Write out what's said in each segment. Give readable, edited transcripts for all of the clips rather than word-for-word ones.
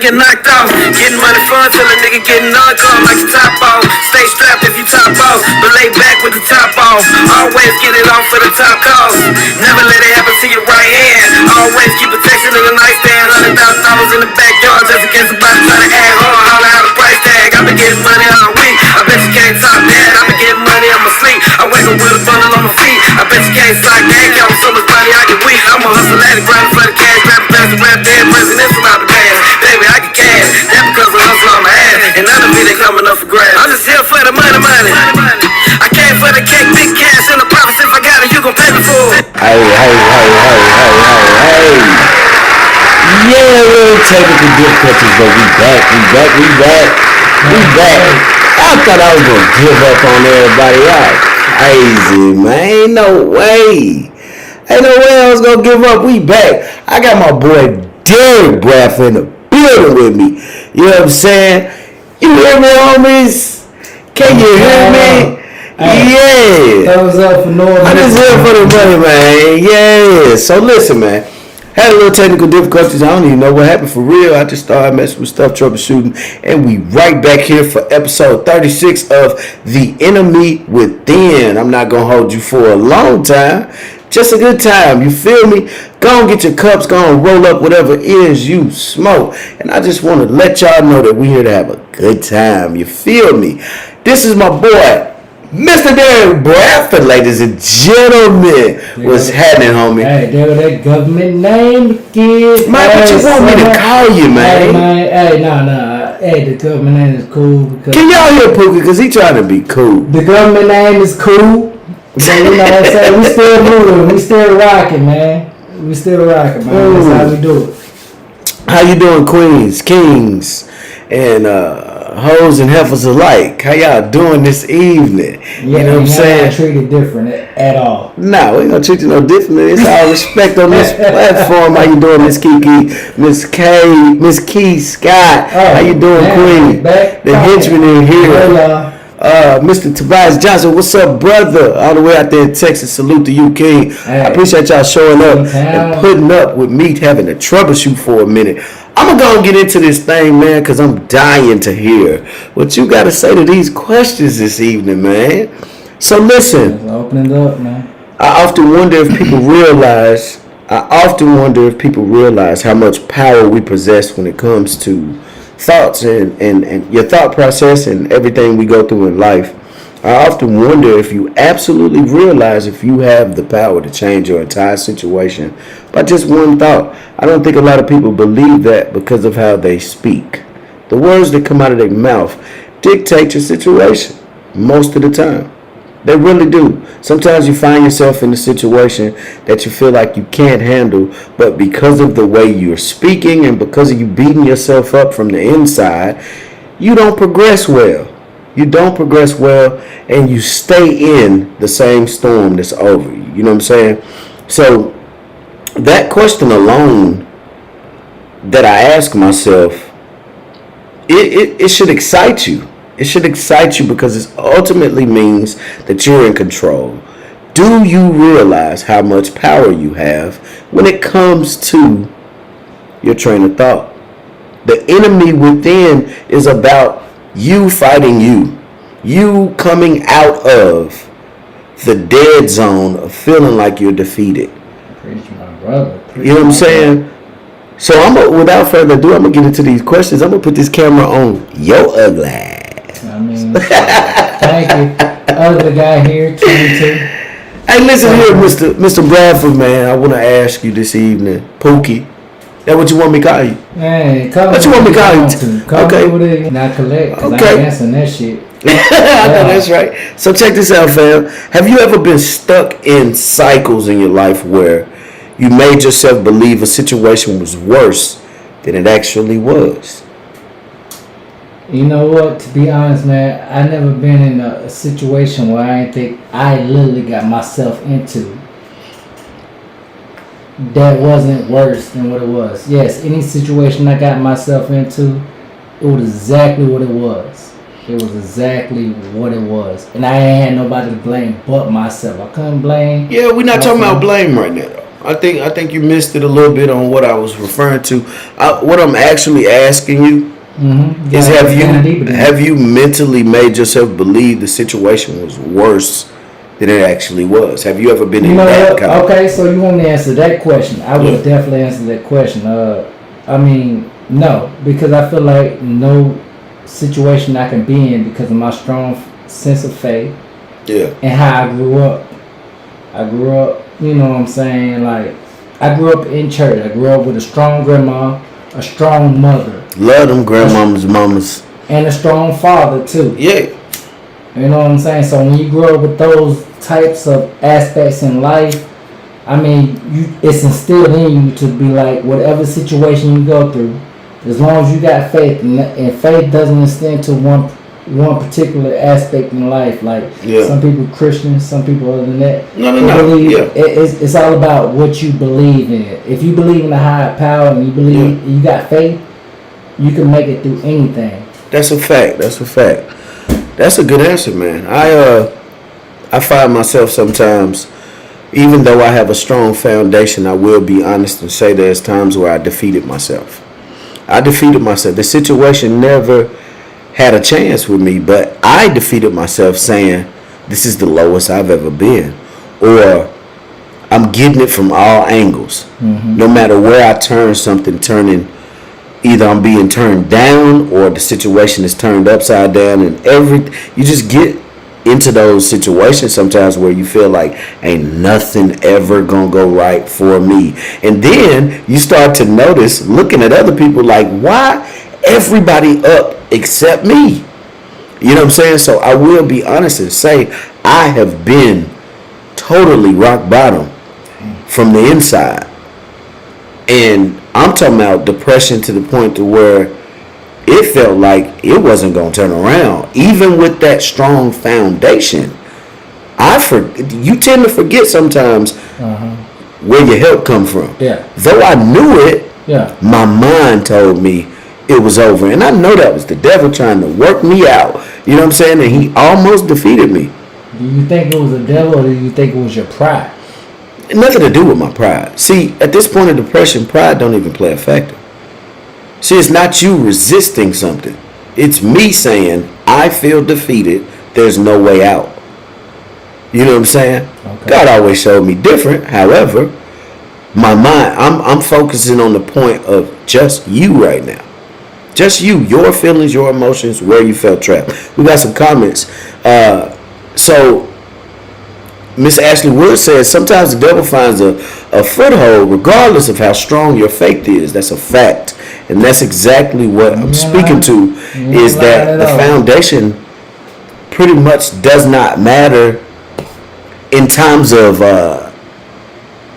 get knocked off. Getting money fun till a nigga get knocked off like a top off. Stay strapped if you top off, but lay back with the top off. Always get it off for the top cost. Never let it happen to your right hand. Always keep protection in the nightstand. $100,000 in the backyard just in case somebody try to add on. Holler out the price tag. I been getting money all week. I bet you can't top that. I been getting money on my sleep. I wake up with a bundle on my feet. I bet you can't slide that. Count so much money I get weak. I'm a hustle at it, grinding for the cash. Rap faster, rap dead, presidential out the past. Baby, I can cash. That's because I hustle on my ass. And none of it ain't coming up for grabs. I'm just here for the money. I came for the cake, big cash, and the profits. If I got it, you gon' pay me for it. Hey. Yeah, we're technical difficulties, but we back. I thought I was gonna give up on everybody else. Crazy, man. Ain't no way I was gonna give up. We back. I got my boy Derek Bradford in the building with me. You know what I'm saying? You hear me, homies? Can you hear me? Yeah. That was up for North. I'm just here for the money, man. Yeah. So listen, man. Had a little technical difficulties. I don't even know what happened for real. I just started messing with stuff, troubleshooting, and we right back here for episode 36 of The Enemy Within. I'm not gonna hold you for a long time. Just a good time. You feel me? Go and get your cups. Go and roll up whatever it is you smoke. And I just want to let y'all know that we're here to have a good time. You feel me? This is my boy, Mr. Derek Bradford, ladies and gentlemen. What's happening, homie? Hey, there was that government name, kid. Man, what you want me to call you, man? Hey, nah. Hey, the government name is cool. Can y'all hear Pookie? Because he trying to be cool. The government name is cool. So, you know what I'm saying? We still moving. We still rocking, man. That's how we do it. How you doing, queens, kings, and hoes and heifers alike? How y'all doing this evening? Yeah, you know what I'm saying? Not treated different at all. No, we ain't gonna treat you no differently. It's all respect on this platform. How you doing, Miss Kiki, Miss K, Miss Key Scott? How you doing, Queen? The henchman in here. Mr. Tobias Johnson, what's up, brother? All the way out there in Texas. Salute to you, King. Hey, I appreciate y'all showing up and putting up with me having to troubleshoot for a minute. I'm going to go and get into this thing, man, because I'm dying to hear what you got to say to these questions this evening, man. So listen. Open it up, man. I often wonder if people realize how much power we possess when it comes to thoughts and your thought process and everything we go through in life. I often wonder if you absolutely realize if you have the power to change your entire situation by just one thought. I don't think a lot of people believe that because of how they speak. The words that come out of their mouth dictate your situation most of the time. They really do. Sometimes you find yourself in a situation that you feel like you can't handle, but because of the way you're speaking and because of you beating yourself up from the inside, you don't progress well. And you stay in the same storm that's over you. You know what I'm saying? So that question alone that I ask myself, it should excite you. It should excite you because it ultimately means that you're in control. Do you realize how much power you have when it comes to your train of thought? The enemy within is about you fighting you. You coming out of the dead zone of feeling like you're defeated. Preach, my brother. You know what I'm saying? So without further ado, I'm going to get into these questions. I'm going to put this camera on your ugly ass. I mean, thank you. Other guy here, 22. Hey, listen here, Mr. Bradford, man. I want to ask you this evening, Pookie. That what you want me to call you? Hey, call what you want me to call you? Call me with it. Not collect, because I ain't answering that shit. I know that's right. So check this out, fam. Have you ever been stuck in cycles in your life where you made yourself believe a situation was worse than it actually was? You know what? To be honest, man, I never been in a situation where I didn't think I literally got myself into that wasn't worse than what it was. Yes, any situation I got myself into, it was exactly what it was. It was exactly what it was. And I ain't had nobody to blame but myself. I couldn't blame. Yeah, we're not talking about blame right now. I think you missed it a little bit on what I was referring to. What I'm actually asking you is have you mentally made yourself believe the situation was worse than it actually was? Have you ever been in that kind of... Okay, so you want me to answer that question? I would definitely answer that question. I mean, no, because I feel like no situation I can be in because of my strong sense of faith. Yeah. And how I grew up. You know what I'm saying? Like, I grew up in church. I grew up with a strong grandma, a strong mother. Love them grandmamas, mamas. And a strong father, too. Yeah. You know what I'm saying? So when you grow up with those types of aspects in life, I mean, it's instilled in you to be like, whatever situation you go through, as long as you got faith, and faith doesn't extend to one particular aspect in life. Like some people Christians, some people other than that. No. It's all about what you believe in. If you believe in a higher power and you believe you got faith, you can make it through anything. That's a fact. That's a good answer, man. I find myself sometimes, even though I have a strong foundation, I will be honest and say there's times where I defeated myself. The situation never had a chance with me, but I defeated myself saying, this is the lowest I've ever been. Or I'm getting it from all angles. Mm-hmm. No matter where I turn something, either I'm being turned down or the situation is turned upside down, and you just get into those situations sometimes where you feel like ain't nothing ever gonna go right for me. And then you start to notice, looking at other people, like, why everybody up except me? You know what I'm saying? So I will be honest and say I have been totally rock bottom from the inside. And I'm talking about depression to the point to where it felt like it wasn't going to turn around. Even with that strong foundation, you tend to forget sometimes where your help come from. Yeah. Though I knew it, my mind told me it was over. And I know that was the devil trying to work me out. You know what I'm saying? And he almost defeated me. Do you think it was the devil, or do you think it was your pride? Nothing to do with my pride. See, at this point of depression, pride don't even play a factor. See, it's not you resisting something. It's me saying, I feel defeated. There's no way out. You know what I'm saying? Okay. God always showed me different. However, my mind, I'm focusing on the point of just you right now. Just you, your feelings, your emotions, where you felt trapped. We got some comments. So Miss Ashley Wood says, sometimes the devil finds a foothold regardless of how strong your faith is. That's a fact. And that's exactly what I'm speaking to, is that the foundation pretty much does not matter in times of,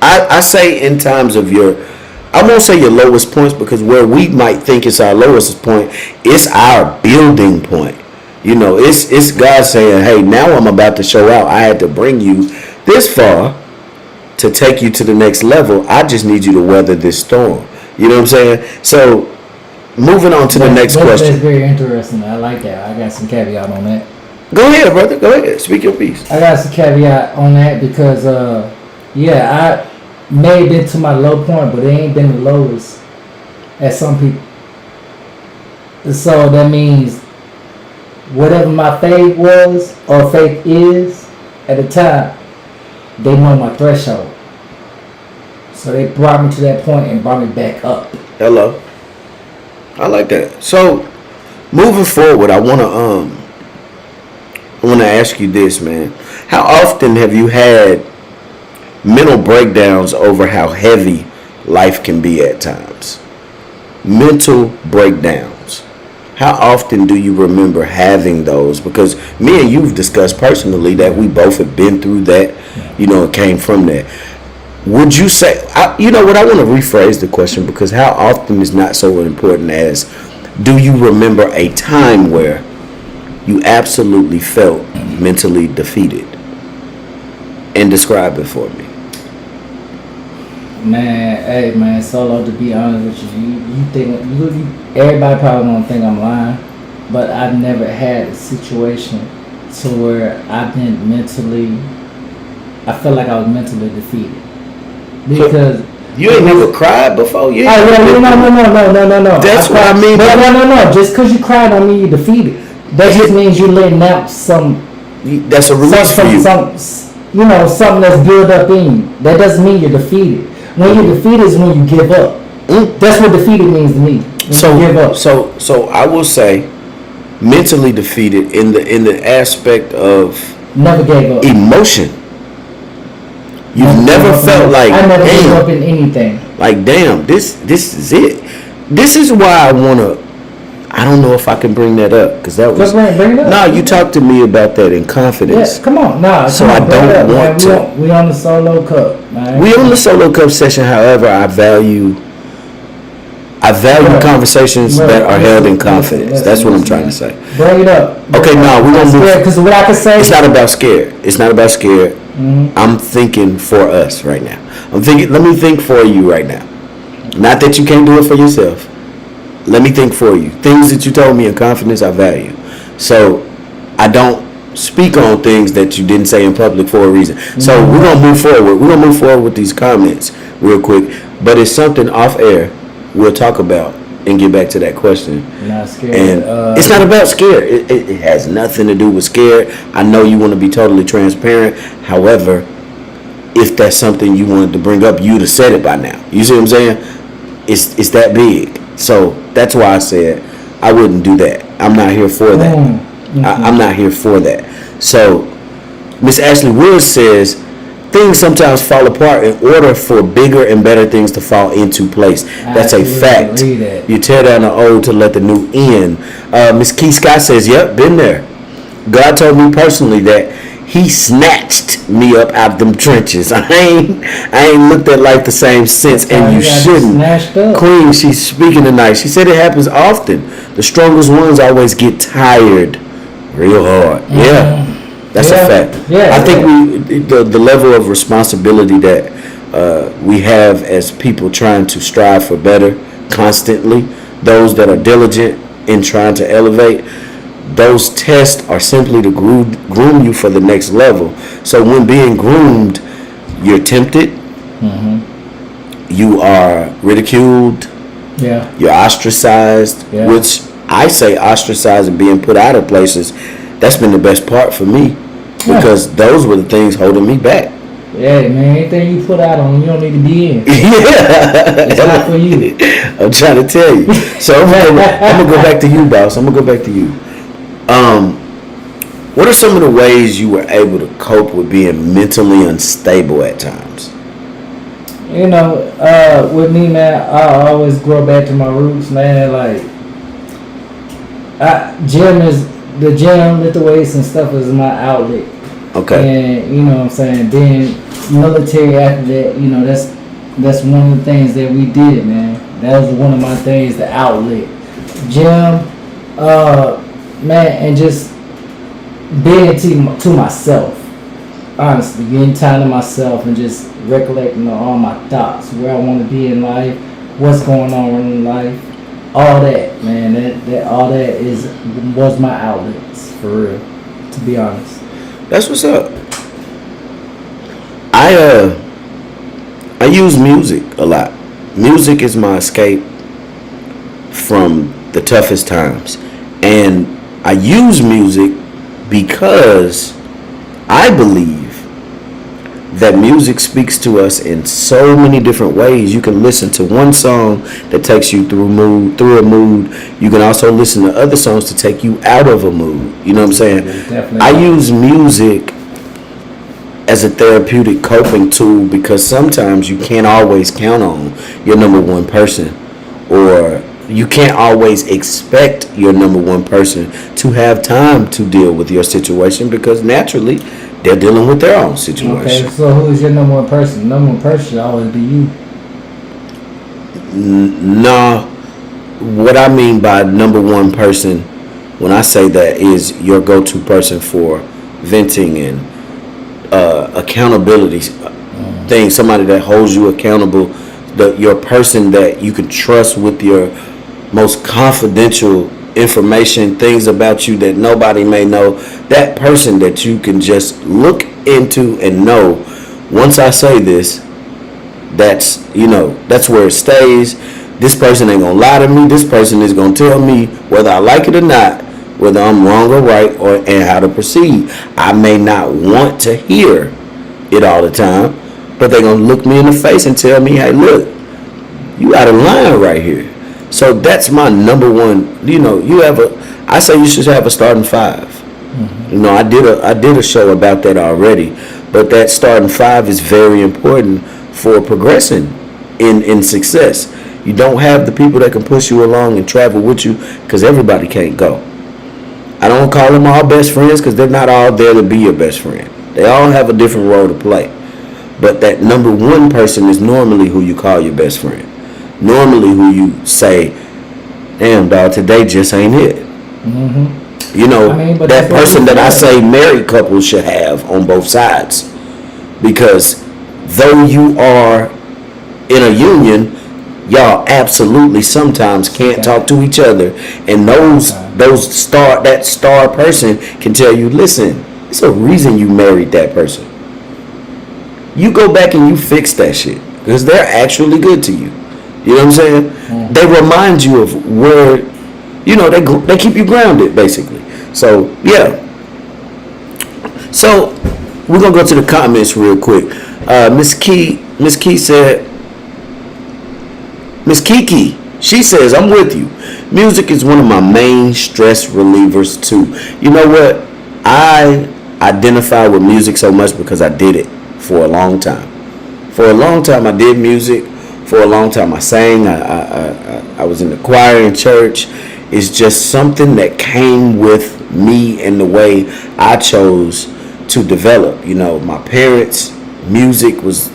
I say in times of I won't say your lowest points, because where we might think it's our lowest point, it's our building point. You know, it's God saying, hey, now I'm about to show out. I had to bring you this far to take you to the next level. I just need you to weather this storm. You know what I'm saying? So, moving on to the next question. That's very interesting. I like that. I got some caveat on that. Go ahead, brother. Go ahead. Speak your piece. I got some caveat on that because, I may have been to my low point, but it ain't been the lowest as some people. So, that means whatever my faith was or faith is at the time, they know my threshold. So they brought me to that point and brought me back up. Hello. I like that. So moving forward, I want to ask you this, man. How often have you had mental breakdowns over how heavy life can be at times? Mental breakdowns. How often do you remember having those? Because me and you've discussed personally that we both have been through that. You know, it came from that. Would you say, you know what, I want to rephrase the question, because how often is not so important as, do you remember a time where you absolutely felt mentally defeated? And describe it for me. Man, Solo, to be honest with you think, everybody probably don't think I'm lying, but I've never had a situation to where I felt like I was mentally defeated. because you ain't never cried before. You ain't no. That's what I mean. No. Just because you cried don't mean you're defeated. That just means you're letting out some. That's a release for you. Something that's built up in you. That doesn't mean you're defeated. When you're defeated is when you give up. That's what defeated means to me. So give up. So I will say, mentally defeated in the aspect of never gave up. Emotion. You've never felt like I never gave up in anything. Like damn, this is it. This is why I wanna. I don't know if I can bring that up because that was. Bring it up. No, you talked to me about that in confidence. Yeah, come on, So I don't want to. We on the solo cup, man. We on the solo cup session. However, I value conversations that are held in confidence. That's what I'm trying to say. Bring it up. Okay, no, we're gonna move. Because what I can say. It's not about scared. It's not about scared. Mm-hmm. I'm thinking for us right now. Let me think for you right now. Not that you can't do it for yourself. Let me think for you. Things that you told me in confidence, I value. So I don't speak on things that you didn't say in public for a reason. Mm-hmm. So we're gonna move forward. We're gonna move forward with these comments real quick. But it's something off air we'll talk about and get back to that question. Not scared. And it's not about scared. It has nothing to do with scared. I know you want to be totally transparent. However, if that's something you wanted to bring up, you'd have said it by now. You see what I'm saying? It's that big. So that's why I said I wouldn't do that. I'm not here for that. Mm-hmm. I'm not here for that. So Miss Ashley Woods says things sometimes fall apart in order for bigger and better things to fall into place. That's a fact. You tear down the old to let the new in. Miss Key Scott says, yep, been there. God told me personally that he snatched me up out of them trenches. I ain't looked at life the same since, and you shouldn't. Queen, she's speaking tonight. She said it happens often. The strongest ones always get tired real hard. Mm-hmm. Yeah. That's a fact. Yeah, I think the level of responsibility that we have as people trying to strive for better constantly, those that are diligent in trying to elevate, those tests are simply to groom you for the next level. So when being groomed, you're tempted, mm-hmm. you are ridiculed, you're ostracized, which I say ostracized and being put out of places, that's been the best part for me. Because those were the things holding me back. Yeah, man. Anything you put out on, you don't need to be in. Yeah. It's not for you. I'm trying to tell you. So I'm gonna go back to you, boss. I'm gonna go back to you. What are some of the ways you were able to cope with being mentally unstable at times? With me, man, I always grow back to my roots, man. Like, the gym, lift the weights and stuff is my outlet. Okay. And you know what I'm saying? Then military after that, that's one of the things that we did, man. That was one of my things, the outlet. Gym, man, and just being to myself. Honestly, getting time to myself and just recollecting all my thoughts, where I want to be in life, what's going on in life. All that, man, that all that was my outlets, for real, to be honest. That's what's up. I use music a lot. Music is my escape from the toughest times. And I use music because I believe that music speaks to us in so many different ways. You can listen to one song that takes you through a mood. You can also listen to other songs to take you out of a mood. You know what I'm saying? Definitely. I use music as a therapeutic coping tool because sometimes you can't always count on your number one person, or you can't always expect your number one person to have time to deal with your situation because naturally they're dealing with their own situation. Okay, so who is your number one person? Number one person should always be you. No, what I mean by number one person, when I say that, is your go-to person for venting and accountability things. Somebody that holds you accountable, your person that you can trust with your most confidential information, things about you that nobody may know. That person that you can just look into and know, once I say this, that's that's where it stays. This person ain't gonna lie to me. This person is gonna tell me whether I like it or not, whether I'm wrong or right, and how to proceed. I may not want to hear it all the time, but they're gonna look me in the face and tell me, hey, look, you out of line right here. So that's my number one. I say you should have a starting five. I did a show about that already, but that starting five is very important for progressing in success. You don't have the people that can push you along and travel with you, because everybody can't go. I don't call them all best friends, because they're not all there to be your best friend. They all have a different role to play. But that number one person is normally who you call your best friend. Normally who you say, damn, dog, today just ain't it. That person that I say married couples should have on both sides. Because though you are in a union, y'all absolutely sometimes can't talk to each other, and that star person can tell you, listen, it's a reason you married that person. You go back and you fix that shit, because they're actually good to you. You know what I'm saying? They remind you of where, they keep you grounded, basically. So yeah. So we're gonna go to the comments real quick. Miss Key said, Miss Kiki, she says, I'm with you. Music is one of my main stress relievers too. You know what? I identify with music so much because I did it for a long time. For a long time I did music. For a long time I sang. I was in the choir in church. It's just something that came with me and the way I chose to develop. My parents' music was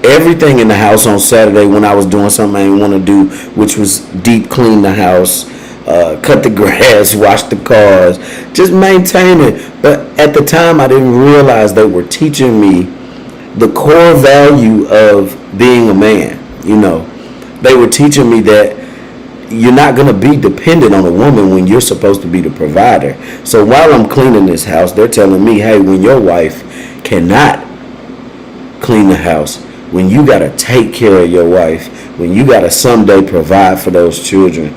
everything in the house on Saturday when I was doing something I didn't want to do, which was deep clean the house, cut the grass, wash the cars, just maintain it. But at the time, I didn't realize they were teaching me the core value of being a man. They were teaching me that you're not going to be dependent on a woman when you're supposed to be the provider. So while I'm cleaning this house, they're telling me, hey, when your wife cannot clean the house, when you got to take care of your wife, when you got to someday provide for those children,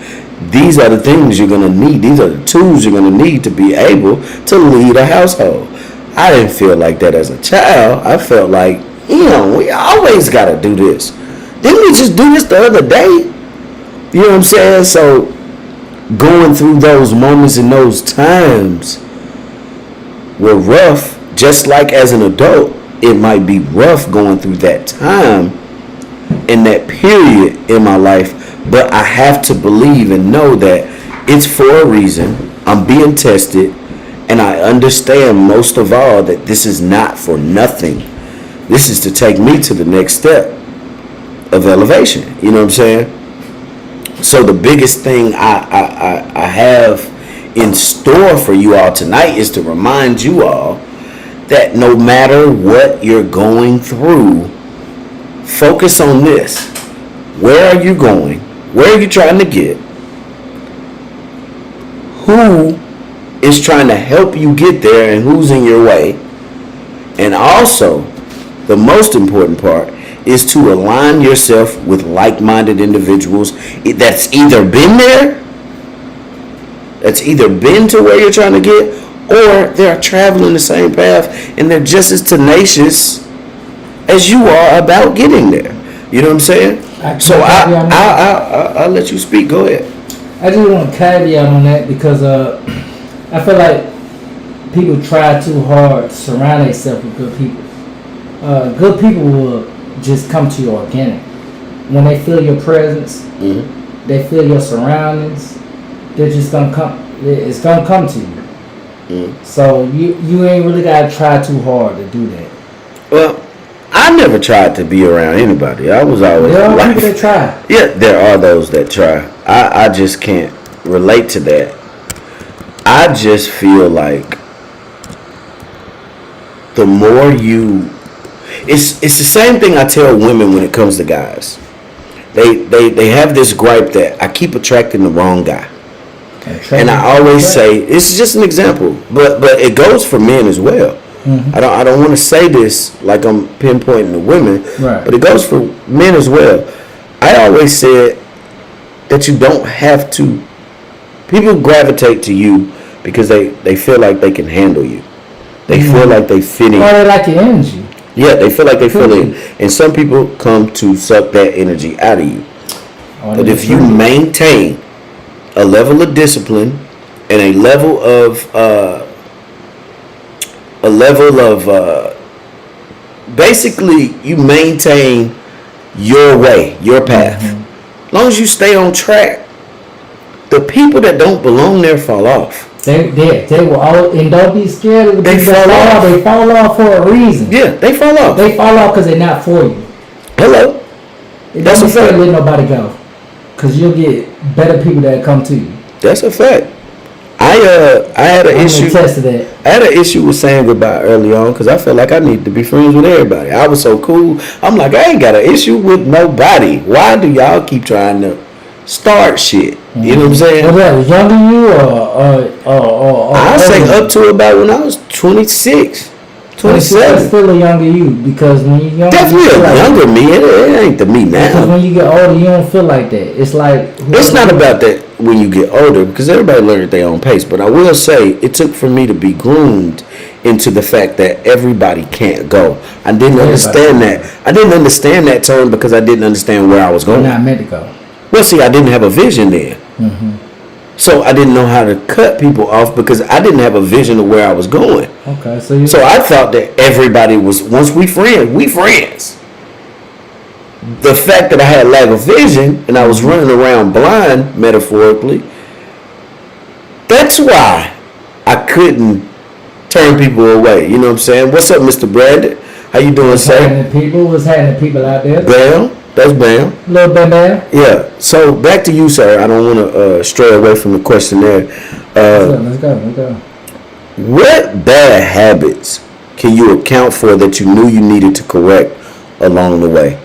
these are the things you're going to need. These are the tools you're going to need to be able to lead a household. I didn't feel like that as a child. I felt like, we always got to do this. Didn't we just do this the other day? You know what I'm saying? So going through those moments and those times were rough, just like as an adult. It might be rough going through that time in that period in my life, but I have to believe and know that it's for a reason. I'm being tested, and I understand most of all that this is not for nothing. This is to take me to the next step of elevation. You know what I'm saying? So the biggest thing I have in store for you all tonight is to remind you all that no matter what you're going through, focus on this. Where are you going? Where are you trying to get? Who is trying to help you get there, and who's in your way? And also, the most important part is to align yourself with like-minded individuals that's either been there, that's either been to where you're trying to get, or they're traveling the same path and they're just as tenacious as you are about getting there. You know what I'm saying? So I'll let you speak. Go ahead. I just want to caveat on that because I feel like people try too hard to surround themselves with good people. Good people will just come to you organic. When they feel your presence, they feel your surroundings, they're just gonna come. It's gonna come to you. So you ain't really gotta try too hard to do that. Well, I never tried to be around anybody. I was always there are people that try. Yeah, there are those that try. I just can't relate to that. I just feel like the more you, it's the same thing I tell women when it comes to guys. They have this gripe that I keep attracting the wrong guy. And I always say, it's just an example, but it goes for men as well. I don't want to say this like I'm pinpointing the women, Right. but it goes for men as well. I always said that you don't have to. People gravitate to you because they feel like they can handle you. They feel like they fit in. Or they like your energy. Yeah, they feel like they fit in. And some people come to suck that energy out of you. But if you maintain a level of discipline and a level of basically you maintain your way, your path. As long as you stay on track, the people that don't belong there fall off. They will all, and don't be scared of the They people that fall fall off. off. They fall off for a reason. Yeah, they fall off. They fall off because they're not for you. Hello. That's Don't a be scared fact. to let nobody go, because you'll get better people that come to you. That's a fact. I had an I'm issue. gonna attest to that. I had an issue with saying goodbye early on because I felt like I needed to be friends with everybody. I was so cool. I'm like, I ain't got an issue with nobody. Why do y'all keep trying to start shit? You know what I'm saying? Was that younger you or I say older? up to about when I was 26, That's 27. still a younger you, because when you're younger, Definitely you feel a like, younger me. It ain't the me because now. when you get older, you don't feel like that. It's like It's not about that when you get older because everybody learns at their own pace. But I will say it took for me to be groomed into the fact that everybody can't go. I didn't understand that. I didn't understand that term because I didn't understand where I was you're going. not meant to go. Well, see, I didn't have a vision then. So I didn't know how to cut people off because I didn't have a vision of where I was going. Okay, so you. So I thought that everybody was, once we friends. The fact that I had lack of vision and I was running around blind, metaphorically, that's why I couldn't turn people away. You know what I'm saying? What's up, Mr. Brandon? How you doing, sir? What's happening to people out there? Bam. That's Bam. Little bit there. Yeah. So back to you, sir. I don't want to stray away from the question there. Let's go. What bad habits can you account for that you knew you needed to correct along the way?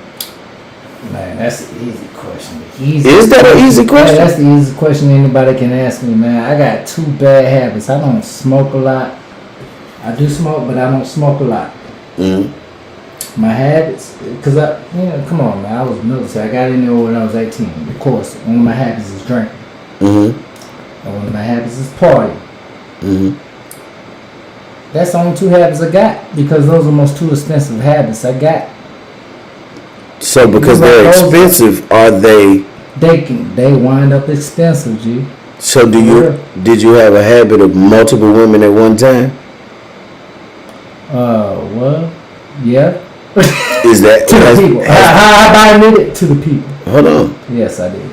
Man, that's an easy question. Is that an easy question? Yeah, that's the easiest question anybody can ask me, man. I got two bad habits. I don't smoke a lot. I do smoke, but I don't smoke a lot. My habits, because come on, man. I was military. I got in there when I was 18. Of course, one of my habits is drinking. And one of my habits is partying. That's the only two habits I got, because those are the most two expensive habits I got. So because they're expensive, are they? They wind up expensive, G. So did you have a habit of multiple women at one time? Well, yeah. Is that To the people. I admit it to the people. Hold on. Yes, I did.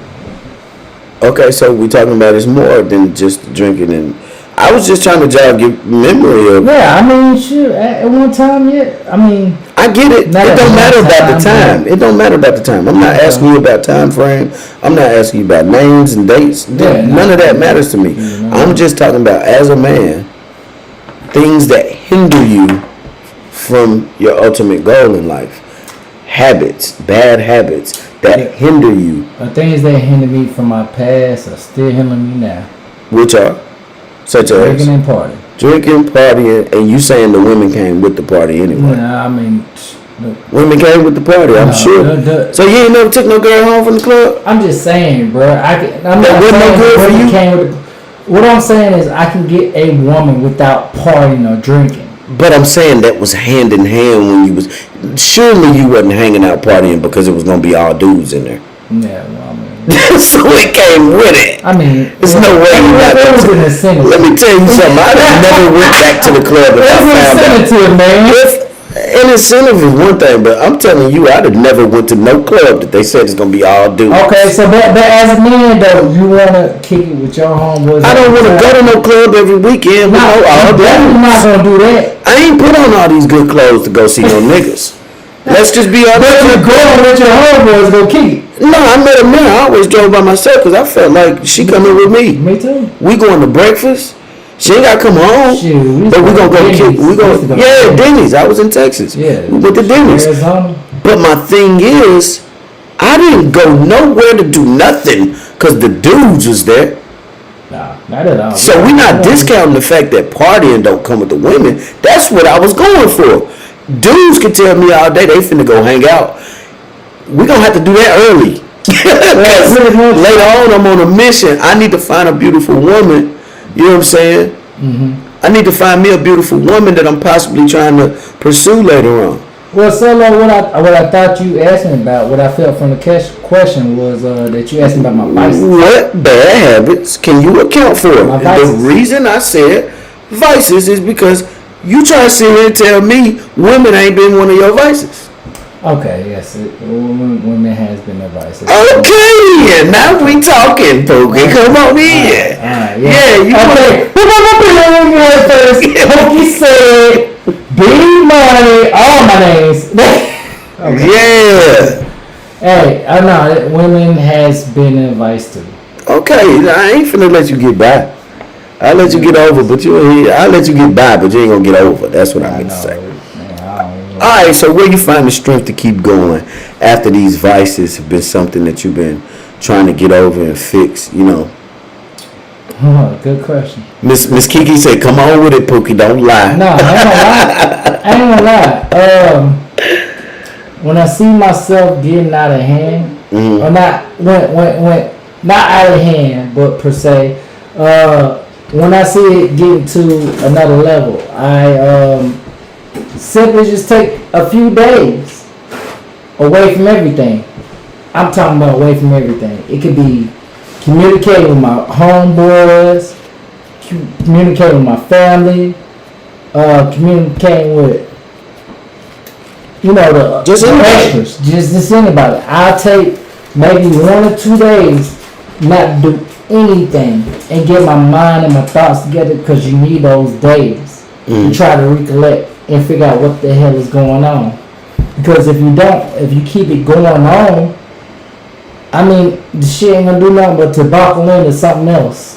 Okay, so we're talking about it's more than just drinking, and I was just trying to jog your memory of. Yeah, I mean, sure. At one time, yeah. I mean, I get it. It Not don't at matter one about the time, time. It don't matter about the time. I'm not asking you about time frame. I'm not asking you about names and dates. Yeah, None of that matters to me. Yeah, I'm just talking about as a man, things that hinder you from your ultimate goal in life. Habits, bad habits that hinder you, the things that hinder me from my past are still hindering me now. which are such as Drinking and partying. drinking, partying, and you saying the women came with the party anyway. Nah, I mean, Women came with the party, I'm No, sure. So you ain't never took no girl home from the club? I'm just saying, bro. I'm That not wasn't no saying good for women you? came with what I'm saying is I can get a woman without partying or drinking. But I'm saying that was hand in hand when you was. Surely you wasn't hanging out partying because it was gonna be all dudes in there. Yeah, well, I mean, So it came with it. There's no way you got It was an incentive. Let me tell you something. I never went back to the club if I There's an found out. incentive, man. An incentive is one thing, but I'm telling you, I'd have never went to no club that they said it's gonna be all dudes. Okay, so but as a man though, you wanna kick it with your homeboys. I don't want to go to no club every weekend. No, all you're definitely not gonna do that. I ain't put on all these good clothes to go see no niggas. Let's just be honest. But you're going with your homeboys, go kick it. No, I met a man. I always drove by myself because I felt like she coming with me. Me too. We going to breakfast. She ain't gotta come home. Shoot, But we gonna go kick. We gonna yeah, Denny's. I was in Texas. Yeah, we went to Denny's. Arizona. But my thing is, I didn't go nowhere to do nothing because the dudes was there. Nah. Not at all. So we're not discounting the fact that partying don't come with the women. That's what I was going for. Dudes can tell me all day they finna go hang out. We're gonna have to do that early. Because later on I'm on a mission. I need to find a beautiful woman. You know what I'm saying? Mm-hmm. I need to find me a beautiful woman that I'm possibly trying to pursue later on. Well, Solo, what I thought you asked me about, what I felt from the question was that you asked me about my vices. What bad habits can you account for? The reason I said vices is because you try to sit here and tell me women ain't been one of your vices. Okay, yes, women has been a vice. Okay, now we talking, Pookie. Come on in. All right, yeah, you okay. Pookie said, "Big money, all my names." Okay. Yeah. Hey, I know women has been advice too. Okay, I ain't finna let you get by. I'll let you get over, but I'll let you get by, but you ain't gonna get over. That's what I meant to say. All right, so where you find the strength to keep going after these vices have been something that you've been trying to get over and fix, you know? Good question. Miss Kiki said, "Come on with it, Pookie. Don't lie." No, I ain't gonna lie. When I see myself getting out of hand, or not when not out of hand, but per se, when I see it getting to another level, I simply just take a few days away from everything. I'm talking about away from everything. It could be communicating with my homeboys, communicating with my family, communicating with, just extras, just anybody. I'll take maybe 1 or 2 days not do anything and get my mind and my thoughts together, because you need those days to try to recollect and figure out what the hell is going on. Because if you keep it going on, I mean, the shit ain't gonna do nothing but to buckle into something else.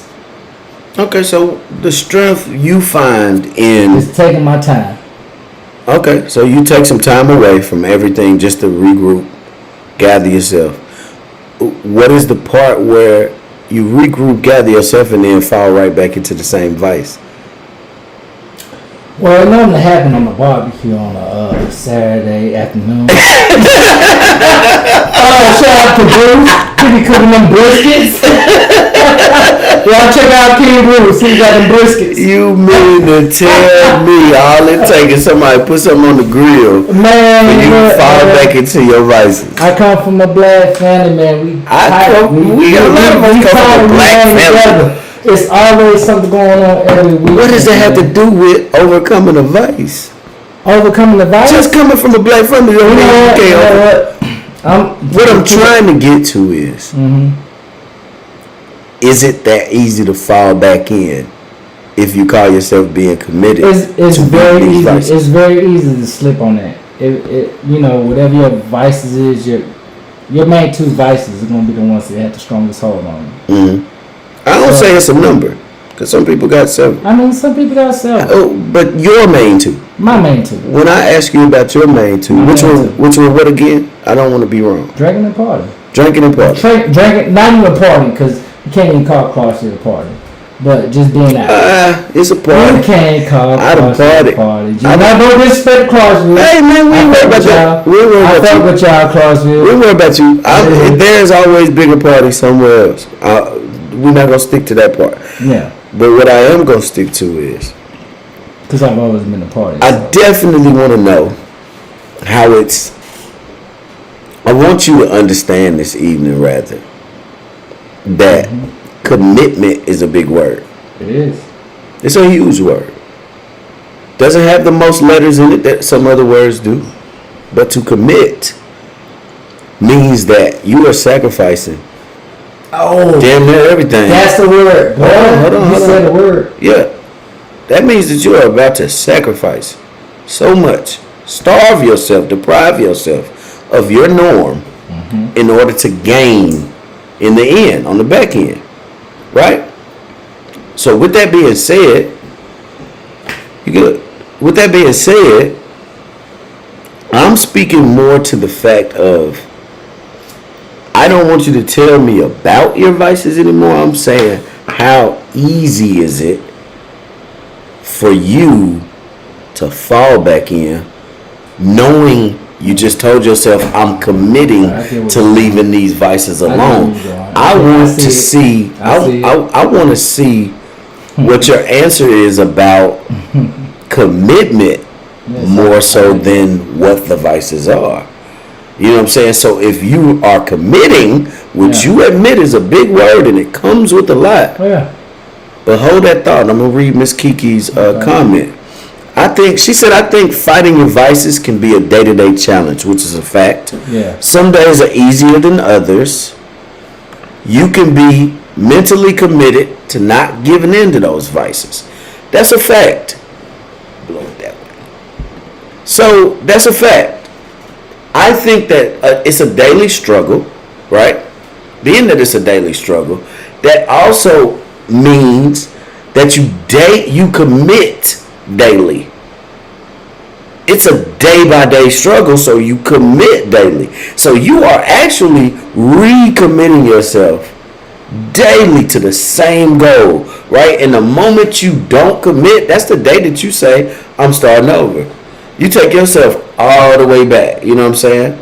Okay, so the strength you find in It's taking my time. Okay, so you take some time away from everything just to regroup, gather yourself. What is the part where you regroup, gather yourself, and then fall right back into the same vice? Well, it normally happen on the barbecue on a Saturday afternoon. Shout out to Bruce. He be cooking them briskets. Y'all check out King Bruce. He got them briskets. You mean to tell me all it takes is somebody put something on the grill, man, and you fall back into your vices? I come from a black family, man. We a lot of us come from a black family. It's always something going on every week. What does that have to do with overcoming a vice? Overcoming the vice? Just coming from a black family don't mean you can't. What I'm trying to get to is, is it that easy to fall back in if you call yourself being committed? It's to very easy. vices? It's very easy to slip on that. Whatever your vices is, your main 2 vices are gonna be the ones that have the strongest hold on you. I don't say it's a number, because some people got 7. I mean, some people got 7. Oh, but your main 2. My main 2. When I ask you about your main 2, which one? What again? I don't want to be wrong. Drinking and party. Drinking and party. Drinking, not even a party, because you can't even call CrossFit a party. But just being out. It's a party. You can't call CrossFit a party. I not no disrespect CrossFit. Hey man, we ain't worried about that. We ain't worried about you. I fuck with y'all CrossFit. We ain't worried about you. There's always bigger parties somewhere else. We're not gonna stick to that part. Yeah. But what I am gonna stick to is, because I've always been a party. I definitely want to know how it's. I want you to understand this evening, rather, that commitment is a big word. It is. It's a huge word. Doesn't have the most letters in it that some other words do, but to commit means that you are sacrificing. Oh, damn near everything. That's the word. Hold on. You said the word. Yeah. That means that you are about to sacrifice so much. Starve yourself, deprive yourself of your norm in order to gain in the end, on the back end. Right? So with that being said, you good. With that being said, I'm speaking more to the fact of, I don't want you to tell me about your vices anymore. I'm saying, how easy is it for you to fall back in, knowing you just told yourself, I'm committing to leaving these vices alone? I want to see. I want to see what your answer is about commitment more so than what the vices are. You know what I'm saying? So if you are committing, which you admit is a big word and it comes with a lot. Yeah. But hold that thought. I'm gonna read Miss Kiki's comment. She said, I think fighting your vices can be a day-to-day challenge, which is a fact. Yeah. Some days are easier than others. You can be mentally committed to not giving in to those vices. That's a fact. Blow it that way. So that's a fact. I think that it's a daily struggle, right? Being that it's a daily struggle, that also means that you commit daily. It's a day-by-day struggle, so you commit daily. So you are actually recommitting yourself daily to the same goal, right? And the moment you don't commit, that's the day that you say, I'm starting over. You take yourself all the way back. You know what I'm saying?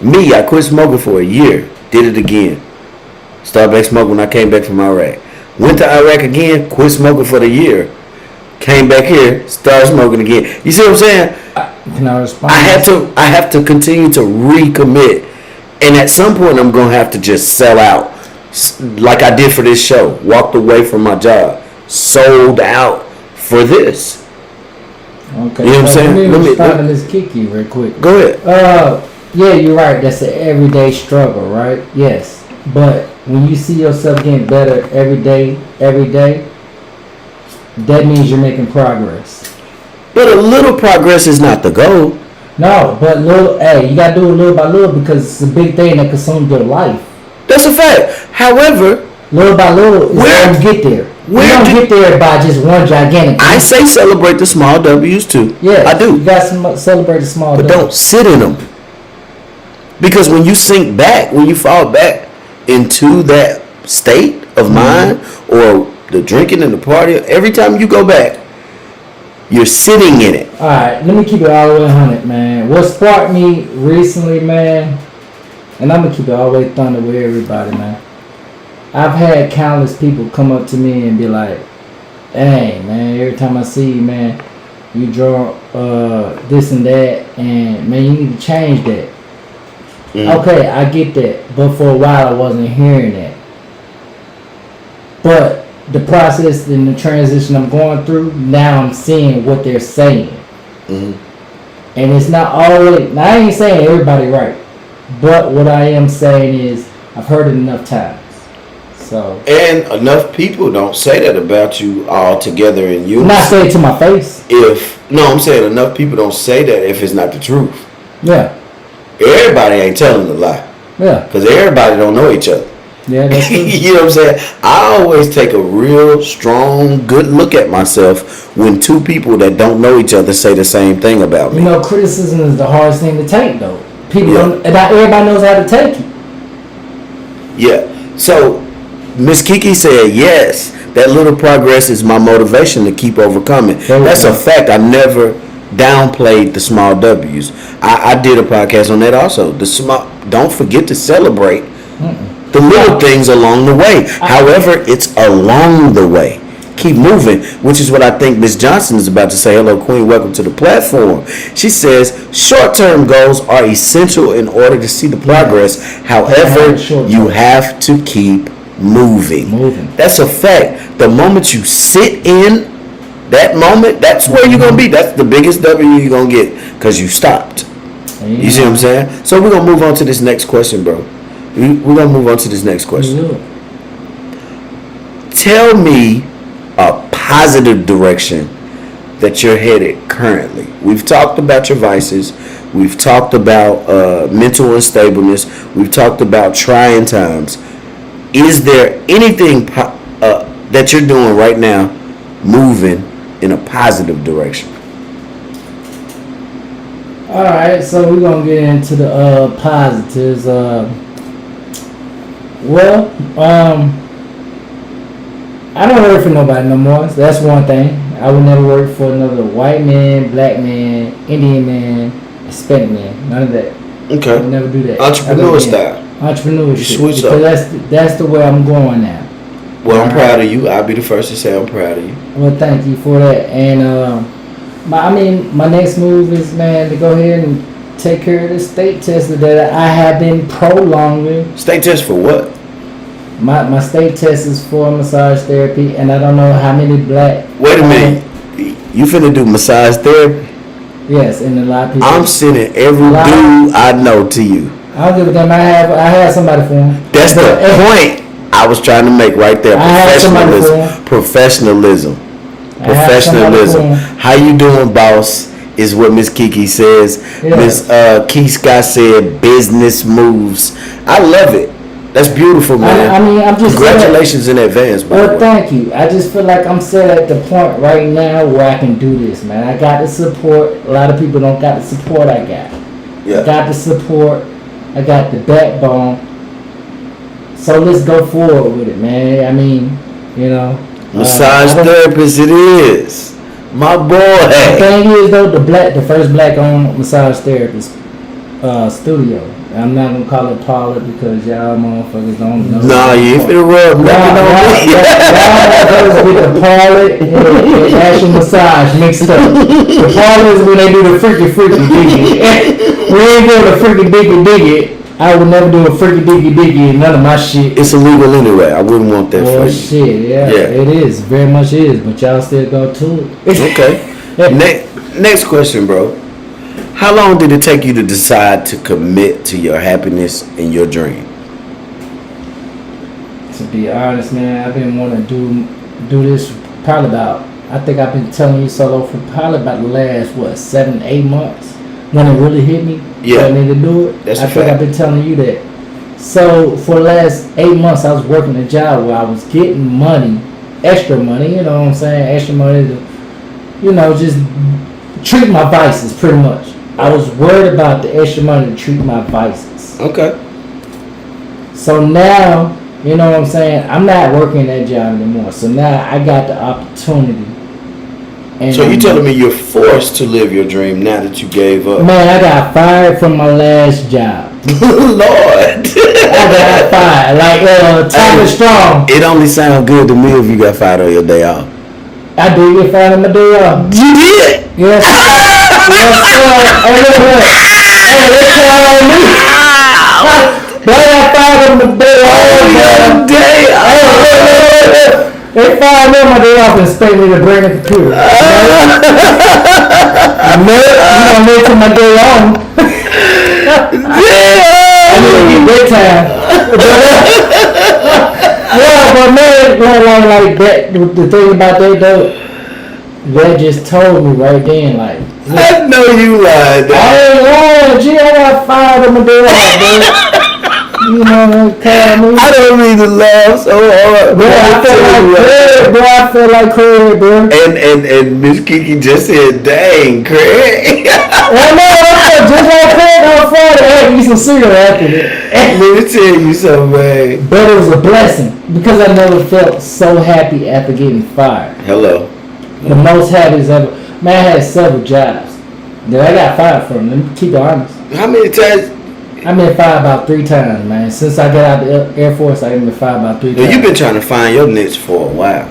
Me, I quit smoking for a year. Did it again. Started back smoking when I came back from Iraq. Went to Iraq again. Quit smoking for the year. Came back here. Started smoking again. You see what I'm saying? Can I respond? I have to continue to recommit. And at some point, I'm going to have to just sell out. Like I did for this show. Walked away from my job. Sold out for this. Okay. You know what I'm saying? Let me respond to Miss Kiki real quick. Go ahead. Yeah, you're right. That's an everyday struggle, right? Yes. But when you see yourself getting better every day, that means you're making progress. But a little progress is not the goal. No, but you gotta do it little by little because it's a big thing that consumes your life. That's a fact. However, little by little, you don't get there. You don't get there by just one gigantic thing. I say celebrate the small W's too. Yeah, I do. You got to celebrate the small But W's. don't sit in them. Because when you sink back, when you fall back into that state of mind or the drinking and the party, every time you go back, you're sitting in it. All right, let me keep it all the way 100, man. What sparked me recently, man, and I'm going to keep it all the way thunder with everybody, man. I've had countless people come up to me and be like, hey, man, every time I see you, man, you draw this and that, and, man, you need to change that. Okay, I get that, but for a while I wasn't hearing that. But the process and the transition I'm going through, now I'm seeing what they're saying. And it's not always, now I ain't saying everybody right, but what I am saying is I've heard it enough times. So, and enough people don't say that about you all together in unison. Not say it to my face. I'm saying enough people don't say that if it's not the truth. Yeah. Everybody ain't telling a lie. Yeah. Because everybody don't know each other. Yeah, that's true. You know what I'm saying? I always take a real strong, good look at myself when two people that don't know each other say the same thing about me. You know, criticism is the hardest thing to take, though. People don't, and not everybody knows how to take it. Yeah. So, Miss Kiki said, yes, that little progress is my motivation to keep overcoming. That's a fact. I never downplayed the small W's. I did a podcast on that also. Don't forget to celebrate the little things along the way. However, it's along the way. Keep moving, which is what I think Miss Johnson is about to say. Hello, Queen. Welcome to the platform. She says, short-term goals are essential in order to see the progress. However, you have to keep moving. That's a fact. The moment you sit in that moment, that's where you're going to be. That's the biggest W you're going to get because you stopped. You see what I'm saying? So we're going to move on to this next question, bro. We're going to move on to this next question. Tell me a positive direction that you're headed currently. We've talked about your vices. We've talked about mental unstableness. We've talked about trying times. Is there anything that you're doing right now moving in a positive direction? All right, so we're going to get into the positives. I don't work for nobody no more. So that's one thing. I would never work for another white man, black man, Indian man, Hispanic man. None of that. Okay. I would never do that. Entrepreneur style. Entrepreneurship. Switch because that's the way I'm going now. Well, I'm proud of you. I'll be the first to say I'm proud of you. Well, thank you for that. And my next move is, man, to go ahead and take care of the state test that I have been prolonging. State test for what? My state test is for massage therapy, and I don't know how many black. Wait a minute. You finna do massage therapy? Yes, and a lot of people. I'm sending every dude I know to you. I don't give a damn. I have somebody for him. That's the point I was trying to make right there. Professionalism. How you doing, boss? Is what Miss Kiki says. Yeah. Miss Key Scott said business moves. I love it. That's beautiful, man. I mean, I'm just congratulations in advance, by the way. Thank you. I just feel like I'm set at the point right now where I can do this, man. I got the support. A lot of people don't got the support I got. Yeah. I got the support. I got the backbone. So let's go forward with it, man. I mean, you know. Massage therapist it is. My boy. The thing is, though, the first black-owned massage therapist studio. I'm not gonna call it parlor because y'all motherfuckers don't know. Nah, you ain't finna rub nothing on me. Y'all motherfuckers with the parlor and actual massage mixed up. The parlor is when they do the freaky diggy. We ain't doing the freaky diggy. I would never do a freaky diggy in none of my shit. It's illegal anyway. I wouldn't want that for you. Shit, yeah, it is. Very much is. But y'all still go to it. Okay. Next question, bro. How long did it take you to decide to commit to your happiness and your dream? To be honest, man, I've been wanting to do this probably about, I think I've been telling you solo for probably about the last, 7-8 months. When it really hit me, I need to do it. That's I think I've been telling you that. So for the last 8 months, I was working a job where I was getting money, extra money, you know what I'm saying? Extra money to, just treat my vices pretty much. I was worried about the extra money to treat my vices. Okay. So now, you know what I'm saying? I'm not working that job anymore. So now I got the opportunity. And so you telling me you're forced to live your dream now that you gave up? Man, I got fired from my last job. Lord. I got fired. Like, time is strong. It only sounds good to me if you got fired on your day off. I did get fired on my day off. You did? Yes, yes, sir. Hey, look. Hey, they call on me. But I got fired on my day off. They fired me on my day off and expect me to bring the computer. I made it to my day off. I need to get that time. Yeah, but man, like that. The thing about that though, that just told me right then, like. I know you lied. I ain't lying, G. I got fired on my day off, man. You know what I'm saying? I don't mean to laugh so hard. Bro, I feel like Craig, bro. And Miss Kiki just said, dang, Craig. I know, just like Craig on Friday, I had to eat some cereal after that. Let me tell you something, man. But it was a blessing because I never felt so happy after getting fired. Hello. The most happiest ever. Man, I had several jobs that I got fired from. Let me keep it honest. How many times? I've been fired about 3 times, man. Since I got out of the Air Force, I've been fired about 3 times. You've been trying to find your niche for a while.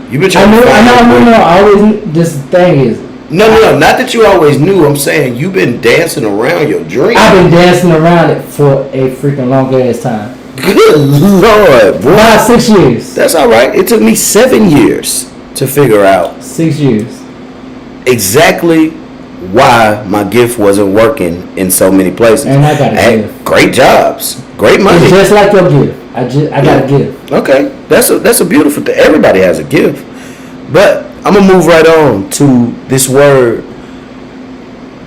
You've been trying to find I always, this thing is. No, not that you always knew. I'm saying you've been dancing around your dream. I've been dancing around it for a freaking long ass time. Good Lord, bro. About 6 years. That's all right. It took me 7 years to figure out. 6 years. Exactly why my gift wasn't working in so many places. And I got a gift. Great jobs, great money. It's just like your gift. I got a gift. Okay, that's a beautiful thing. Everybody has a gift, but I'm gonna move right on to this word.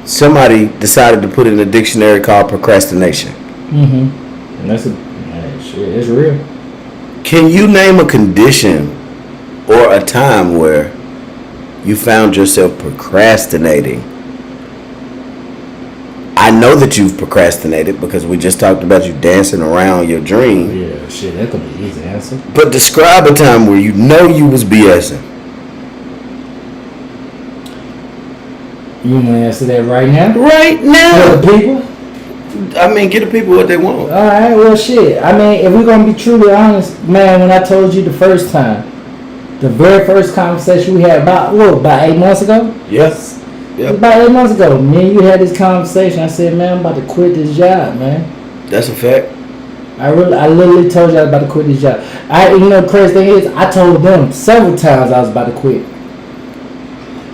Somebody decided to put in a dictionary called procrastination. And that's shit. It's real. Can you name a condition or a time where you found yourself procrastinating? I know that you've procrastinated because we just talked about you dancing around your dream. Yeah. Shit, that could be an easy answer. But describe a time where you know you was BSing. You want to answer that right now? Right now. For the people? I mean, get the people what they want. All right, well, shit. I mean, if we're going to be truly honest, man, when I told you the first time, the very first conversation we had about 8 months ago? Yes. Yep. About 8 months ago, me and you had this conversation. I said, man, I'm about to quit this job, man. That's a fact. I literally told you I was about to quit this job. The crazy thing is, I told them several times I was about to quit.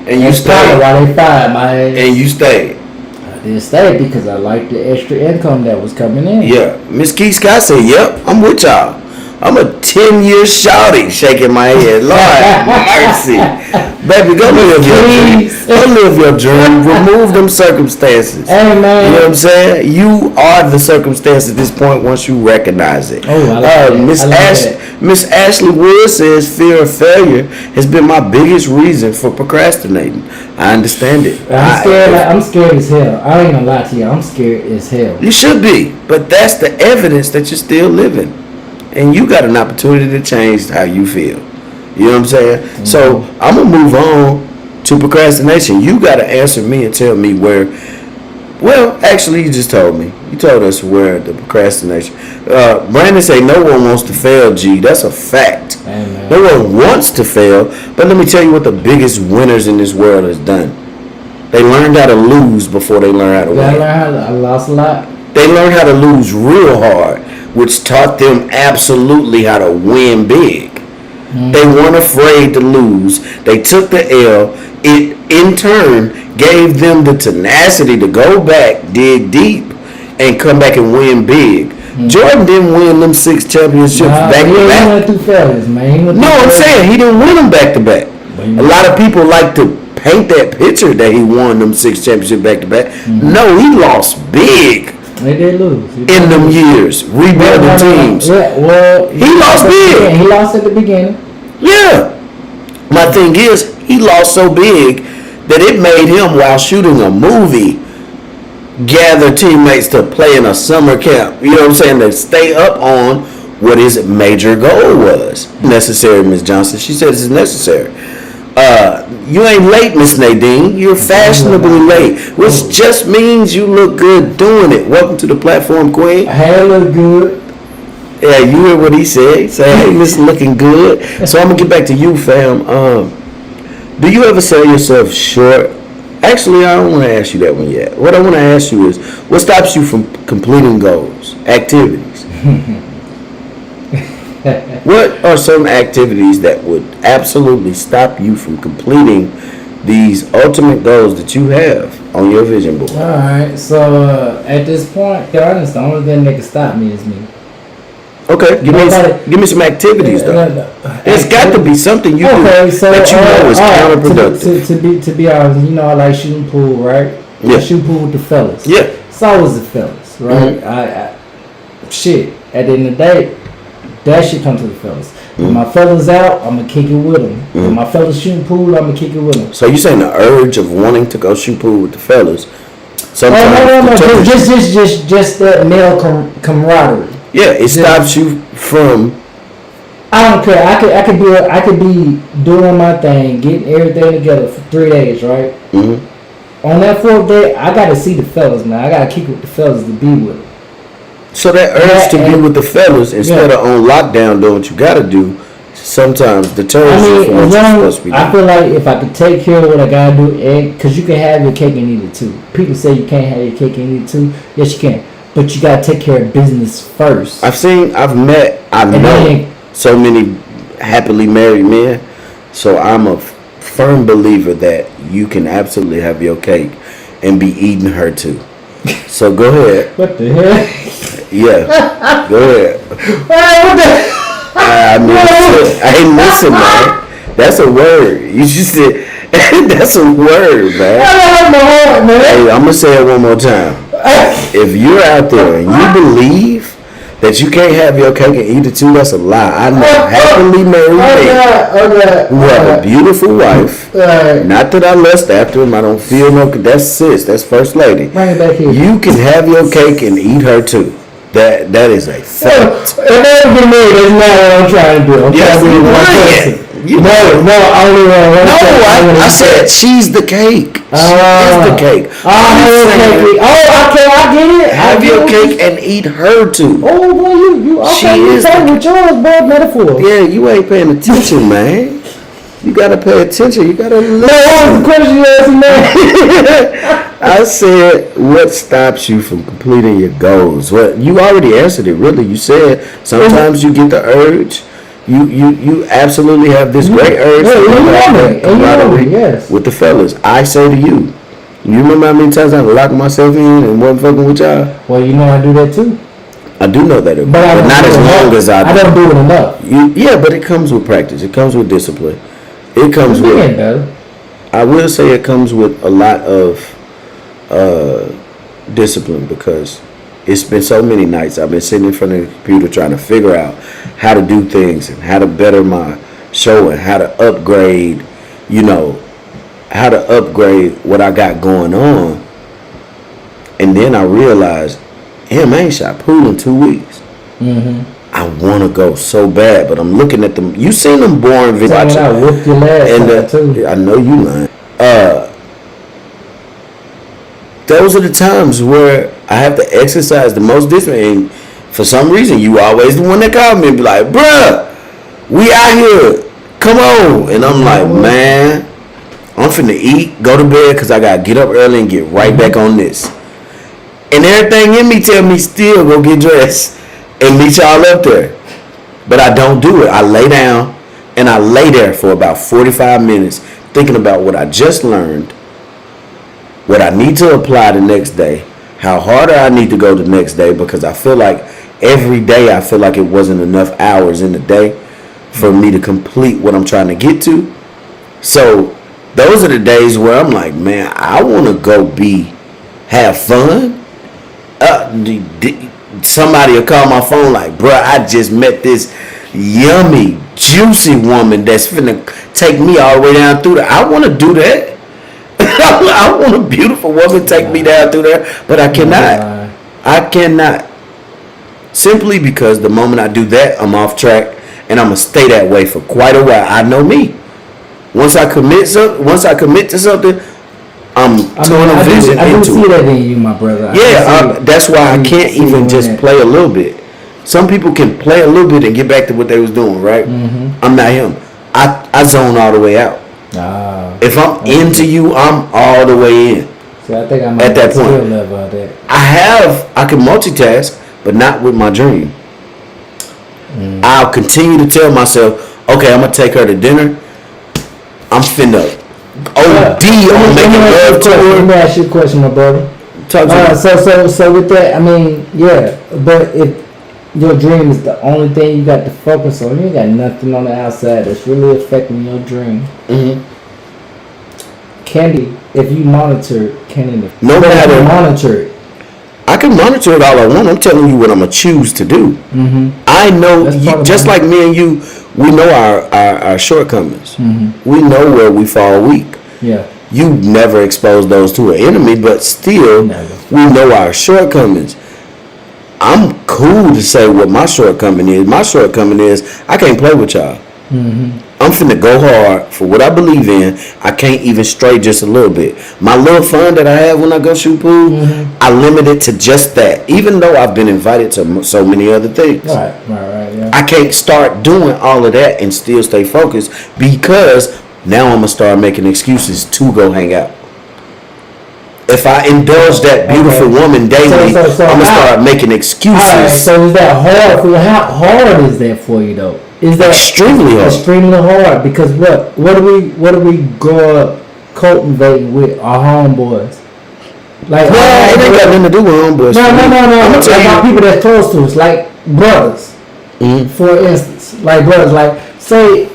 And you stayed. Why they fired my ass. And you stayed. I didn't stay because I liked the extra income that was coming in. Yeah. Miss Key Scott said, yep, I'm with y'all. I'm a 10-year shouting, shaking my head. Lord mercy. Baby, go live your dream. Go live your dream. Remove them circumstances. Hey, man. You know what I'm saying? You are the circumstance at this point once you recognize it. Oh, I like that. Miss Ashley Wood says fear of failure has been my biggest reason for procrastinating. I understand it. I'm scared as hell. I ain't gonna lie to you. I'm scared as hell. You should be. But that's the evidence that you're still living. And you got an opportunity to change how you feel. You know what I'm saying? Mm-hmm. So I'm going to move on to procrastination. You got to answer me and tell me where. Well, actually, you just told me. You told us where the procrastination. Brandon say no one wants to fail, G. That's a fact. Amen. No one wants to fail. But let me tell you what the biggest winners in this world has done. They learned how to lose before they learned how to win. I lost a lot. They learned how to lose real hard, which taught them absolutely how to win big. Mm-hmm. They weren't afraid to lose. They took the L. It, in turn, gave them the tenacity to go back, dig deep, and come back and win big. Mm-hmm. Jordan didn't win them 6 championships back to back. He went through failures, man. No, I'm saying he didn't win them back to back. A lot of people like to paint that picture that he won them 6 championships back to back. No, he lost big. They did lose. In them years, rebuilding teams. Yeah, well, he lost big. He lost at the beginning. Yeah. My thing is, he lost so big that it made him, while shooting a movie, gather teammates to play in a summer camp. You know what I'm saying? To stay up on what his major goal was. Necessary, Miss Johnson. She said this is necessary. You ain't late, Miss Nadine. You're fashionably late, which just means you look good doing it. Welcome to the platform, Queen. Hair look good. Yeah, you hear what he said. He said, hey, Miss looking good. So I'm going to get back to you, fam. Do you ever sell yourself short? Actually, I don't want to ask you that one yet. What I want to ask you is, what stops you from completing goals, activities? What are some activities that would absolutely stop you from completing these ultimate goals that you have on your vision board? All right. So at this point, to be honest, the only thing that can stop me is me. Okay, give me some activities though. There's got to be something you do that you know is counterproductive. To be honest, I like shooting pool, right? Yeah. I shoot pool with the fellas. Yeah. It's always the fellas, right? Mm-hmm. Shit. At the end of the day, that shit comes to the fellas. Mm-hmm. If my fellas out, I'm gonna kick it with them. Mm-hmm. If my fellas shooting pool, I'm gonna kick it with them. So you saying the urge of wanting to go shoot pool with the fellas? No. Just that male camaraderie. Yeah, it stops you from. I don't care. I could be doing my thing, getting everything together for 3 days, right? Mm-hmm. On that 4th day, I gotta see the fellas, man. I gotta kick with the fellas to be with them. So that urge to be with the fellas instead of on lockdown doing what you gotta do, sometimes deters you from what you're supposed to be doing. I feel like if I could take care of what I gotta do, because you can have your cake and eat it too. People say you can't have your cake and eat it too. Yes, you can. But you gotta take care of business first. I've known so many happily married men. So I'm a firm believer that you can absolutely have your cake and be eating her too. So go ahead. What the hell? Yeah, go ahead. I ain't listen, man. That's a word. You just said that's a word, man. Hey, I'm gonna say it one more time. If you're out there and you believe that you can't have your cake and eat it too, that's a lie. I know happily married men who have a beautiful wife. Not that I lust after him. I don't feel no. That's sis. That's first lady. Bring it back here. You can have your cake and eat her too. That is a fact. If I ever get married, that's not what I'm trying to do. I'm Yes, trying to be you one lying. person. You No, I only want one No, person. I said she's the cake. She is the cake. I get it. Have I your get cake it. and eat her too. Oh, boy, you okay? She You is playing the- with yours, bro, metaphor. Yeah, you ain't paying attention, man. You gotta pay attention. You gotta listen. No, what was the question you asked me, man? I said, what stops you from completing your goals? Well, you already answered it. Really, you said sometimes you get the urge. You absolutely have this great urge to go out there, camaraderie yes. with the fellas. I say to you, you remember how many times I locked myself in and wasn't fucking with y'all? Well, you know I do that too. I do know that, but I don't not do as it long enough. as I do. I don't do it enough. Yeah, but it comes with practice. It comes with discipline. It comes It's with. getting better. I will say it comes with a lot of discipline because it's been so many nights I've been sitting in front of the computer trying to figure out how to do things and how to better my show and how to upgrade, how to upgrade what I got going on. And then I realized, I ain't shot pool in 2 weeks. Mm-hmm. I want to go so bad, but I'm looking at them. You seen them boring videos? I whooped your last time too. I know you lying. Those are the times where I have to exercise the most discipline. And for some reason, you always the one that called me and be like, bruh, we out here. Come on. And I'm like, man, I'm finna eat, go to bed, because I got to get up early and get right back on this. And everything in me tell me still go get dressed and meet y'all up there. But I don't do it. I lay down and I lay there for about 45 minutes thinking about what I just learned, what I need to apply the next day, how harder I need to go the next day, because I feel like every day I feel like it wasn't enough hours in the day for me to complete what I'm trying to get to. So those are the days where I'm like, man, I want to go have fun. Somebody will call my phone like, bruh, I just met this yummy, juicy woman that's finna take me all the way down through there. I want to do that. I want a beautiful woman take me down through there, but I cannot. I cannot. Simply because the moment I do that, I'm off track, and I'm gonna stay that way for quite a while. I know me. Once I commit to something, I'm tunnel vision into it. I do see that in you, my brother. That's why I can't even just play a little bit. Some people can play a little bit and get back to what they was doing, right? Mm-hmm. I'm not him. I zone all the way out. If I'm into you, I'm all the way in. See, I think I might at that point. Level of that. I can multitask, but not with my dream. I'll continue to tell myself, okay, I'm gonna take her to dinner. I'm finna OD on making love to her. Let me ask you a question, my brother. Talk to me. So with that, I mean, yeah, but if your dream is the only thing you got to focus on, you ain't got nothing on the outside that's really affecting your dream. Mm-hmm. If you monitor it, no matter monitor it. I can monitor it all I want. I'm telling you what I'm gonna choose to do. Mm-hmm. I know, just like me and you, we know our shortcomings. Mm-hmm. We know where we fall weak. Yeah. You never expose those to an enemy, but still, we know our shortcomings. I'm cool to say what my shortcoming is. My shortcoming is I can't play with y'all. Mm-hmm. I'm finna go hard for what I believe in. I can't even stray just a little bit. My little fun that I have when I go shoot pool, I limit it to just that. Even though I've been invited to so many other things. Right, yeah. I can't start doing all of that and still stay focused, because now I'm gonna start making excuses to go hang out. If I indulge that beautiful woman daily, I'm gonna start making excuses. All right, so is that hard for you? How hard is that for you though? Is that extremely hard? Extremely hard, because what do we grow up cultivating with our homeboys? Like, it ain't got nothing to do with homeboys. No. I'm about people that's close to us, like brothers. Mm-hmm. For instance, like brothers, like say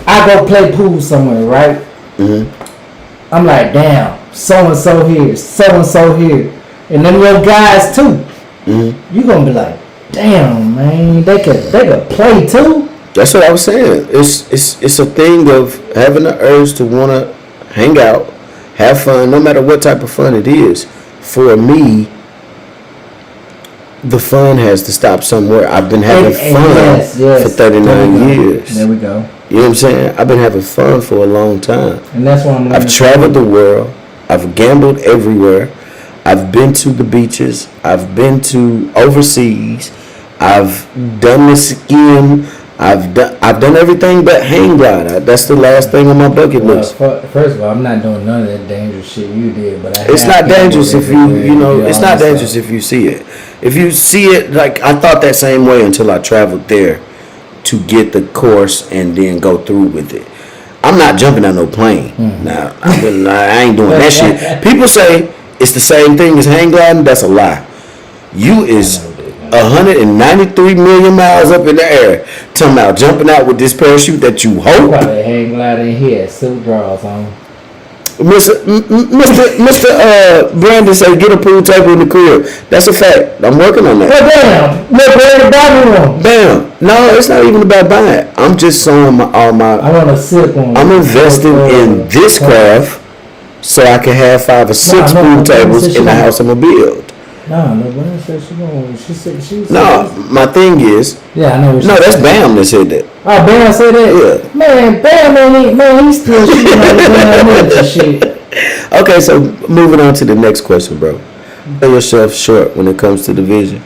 I go play pool somewhere, right? Mm-hmm. I'm like, damn, so and so here, and them little guys too. Mm-hmm. You gonna be like, damn, man, they could play too. That's what I was saying. It's a thing of having the urge to want to hang out, have fun, no matter what type of fun it is. For me, the fun has to stop somewhere. I've been having fun yes. for 39 years. There we go. You know what I'm saying? I've been having fun for a long time. And that's why I've traveled the world. I've gambled everywhere. I've been to the beaches. I've been to overseas. I've done the skiing. I've done everything but hang glide. That's the last thing on my bucket list. First of all, I'm not doing none of that dangerous shit you did, but it's not dangerous if you know. It's not dangerous if you see it. If you see it, like I thought that same way until I traveled there to get the course and then go through with it. I'm not jumping on no plane. Now I ain't doing that shit. People say it's the same thing as hang gliding. That's a lie. You is 193 million miles up in the air. Talking about jumping out with this parachute that you hope. Probably hang gliding here, silk draws on. Mr. Brandon said get a pool table in the crib. That's a fact. I'm working on that. Well, damn. Bam. No, it's not even about buying. I'm just showing all my. I want to sip on. I'm investing in this craft so I can have 5 or 6 pool tables in the house I'm gonna build. No, Brandon said she going. She said she. No, my thing is. Yeah, I know. What no, that's said. Bam that said that. Oh, Bam said that. Yeah. Man, Bam, he's still shooting on the shit. Okay, so moving on to the next question, bro. Sell yourself short when it comes to the vision.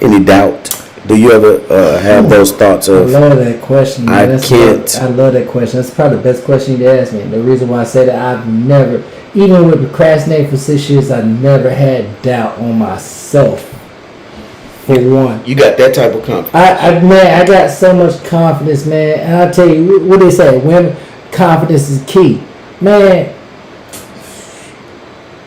Any doubt? Do you ever have those thoughts of? I love that question. Man. I can't. I love that question. That's probably the best question you asked me. The reason why I say that I've never, even with procrastinating for 6 years, I never had doubt on myself. For one, you got that type of confidence. I got so much confidence, man. And I tell you, what they say, women, confidence is key, man.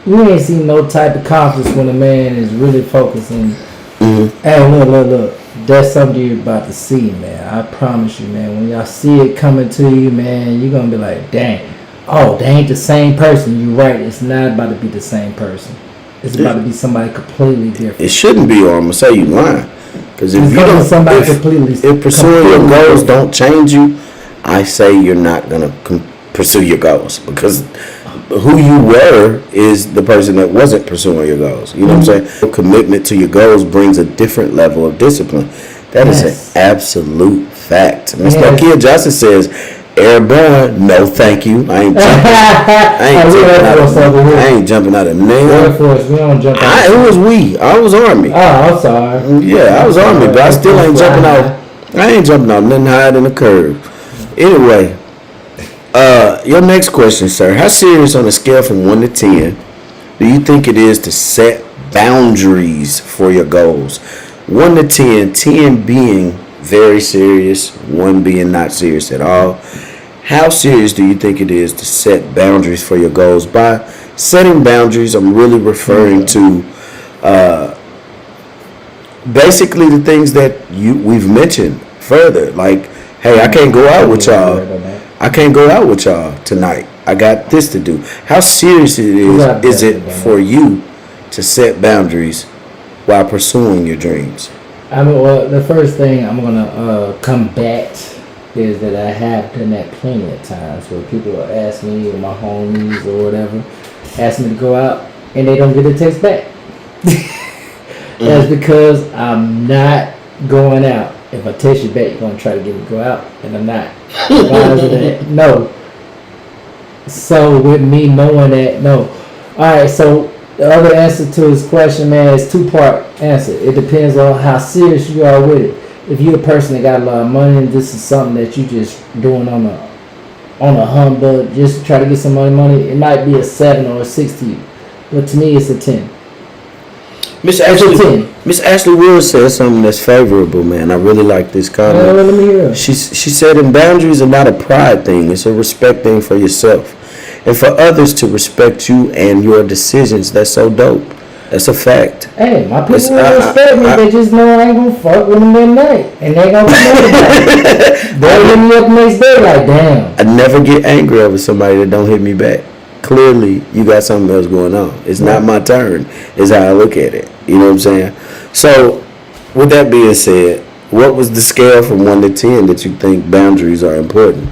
You ain't seen no type of confidence when a man is really focusing. Hey, look. That's something you're about to see, man. I promise you, man. When y'all see it coming to you, man, you're going to be like, dang. Oh, they ain't the same person. You're right. It's not about to be the same person. It's about to be somebody completely different. It shouldn't be, or I'm going to say you lying. Because if you don't, if pursuing your goals don't change you, I say you're not going to pursue your goals. Because who you were is the person that wasn't pursuing your goals. You know what I'm saying? Commitment to your goals brings a different level of discipline. That is an absolute fact. Mr. Kia Johnson says, airborne, no thank you. I ain't jumping out of nail. It was we. I was Army. Oh, I'm sorry. Yeah, I was Army, but I still ain't jumping out. I ain't jumping out nothing higher than a curve. Anyway. Your next question, sir. How serious on a scale from 1 to 10 do you think it is to set boundaries for your goals? 1 to 10, 10 being very serious, 1 being not serious at all. How serious do you think it is to set boundaries for your goals? By setting boundaries, I'm really referring to basically the things that we've mentioned further. Like, hey, I can't go out with y'all. I can't go out with y'all tonight. I got this to do. How serious is it for you to set boundaries while pursuing your dreams? I mean, well, the first thing I'm gonna combat is that I have done that plenty of times where people will ask me or my homies or whatever, ask me to go out and they don't get a text back. That's because I'm not going out. If I text you back, you're going to try to get me to go out, and I'm not. Why is it that? No. So with me knowing that, no. Alright, so the other answer to his question, man, is 2-part answer. It depends on how serious you are with it. If you're a person that got a lot of money and this is something that you just doing on a humbug, just to try to get some money, it might be a 7 or a 6 to you. But to me, it's a 10. Miss Ashley Wood said something that's favorable, man. I really like this comment. Let me hear. She said, "And boundaries are not a pride thing; it's a respect thing for yourself, and for others to respect you and your decisions." That's so dope. That's a fact. Hey, my people respect me. They just know I ain't gonna fuck with them midnight, and they gonna be mad. They'll hit me up next day like, damn. I never get angry over somebody that don't hit me back. Clearly, you got something else going on. It's not my turn, is how I look at it. You know what I'm saying? So, with that being said, what was the scale from 1 to 10 that you think boundaries are important?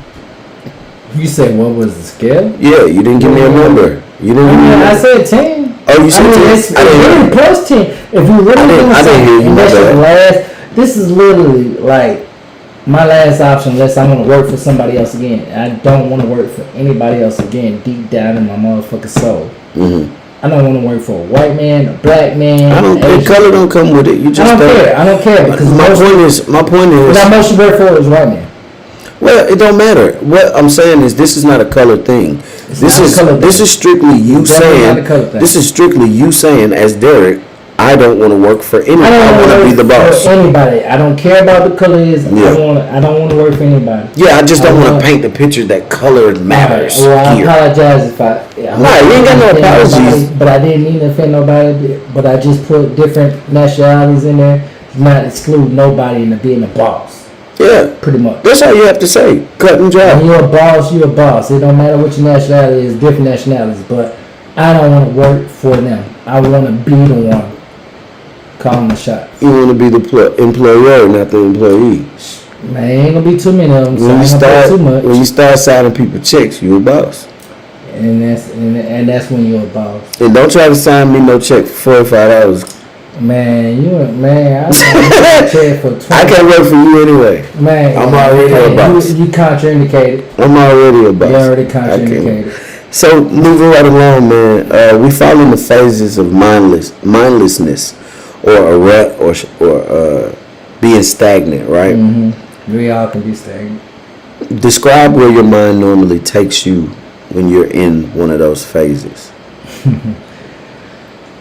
You said what was the scale? Yeah, you didn't give me a number. You didn't. I said 10. Oh, you said 10? It's really plus 10. If we really doing I didn't hear you. something, and My that's your bad. last, this is literally like my last option unless I want to work for somebody else again. I don't want to work for anybody else again deep down in my motherfucking soul. Mm-hmm. I don't want to work for a white man, a black man. I don't. The color don't come with it. You just I don't care. I don't care because my point is. What most you work for is white man. Well, it don't matter. What I'm saying is, this is not a color thing. This is strictly you saying. This is strictly you saying, as Derek, I don't want to work for anybody. I want to be the boss. For anybody. I don't care about the color is. Yeah. I don't want to work for anybody. Yeah, I just don't want to paint the picture that color matters. Right. Well, I apologize if I. Nah, you ain't got no apologies. Nobody, but I didn't mean to offend nobody. But I just put different nationalities in there, not exclude nobody into being a boss. Yeah, pretty much. That's all you have to say. Cut and dry. When you're a boss, you're a boss. It don't matter what your nationality is, different nationalities. But I don't want to work for them. I want to be the one calling the shots. You want to be the employer, not the employee. Man, ain't gonna be too many of them. So when you start signing people checks, you a boss. And that's when you're a boss. And don't try to sign me no check for $45. Man, I check for 20. I can't work for you anyway. Man, I'm already a boss. You contraindicated. I'm already a boss. You already contraindicated. So moving right along, man. We fall in the phases of mindlessness, or a rut, or being stagnant, right? Mm-hmm. We all can be stagnant. Describe where your mind normally takes you when you're in one of those phases.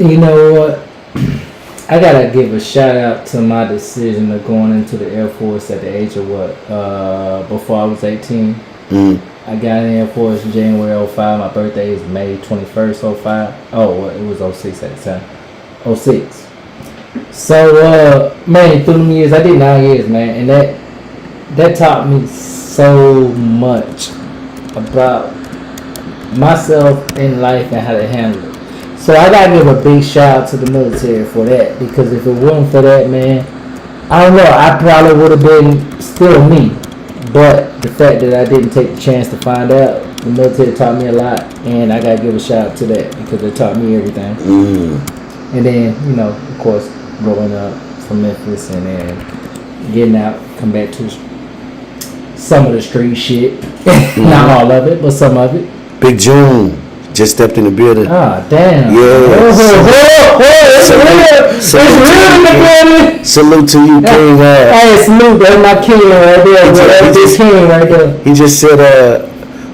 You know what? I gotta give a shout out to my decision of going into the Air Force at the age of before I was 18. I got in the Air Force in January 05. My birthday is May 21st, 05. Oh, well, it was 06 at the time. 06. So, man, through the years, I did 9 years, man. And that taught me so much about myself in life and how to handle it. So I gotta give a big shout out to the military for that, because if it wasn't for that, man, I don't know, I probably would have been still me. But the fact that I didn't take the chance to find out, the military taught me a lot, and I gotta give a shout out to that because they taught me everything. And then, you know, of course, growing up from Memphis and then getting out, come back to some of the street shit. Not all of it, but some of it. Big June just stepped in the building. Ah, damn. Yeah. It's real in the building. Salute to you, King. Hey, salute. That's my king right there. That's his king right there. He just said,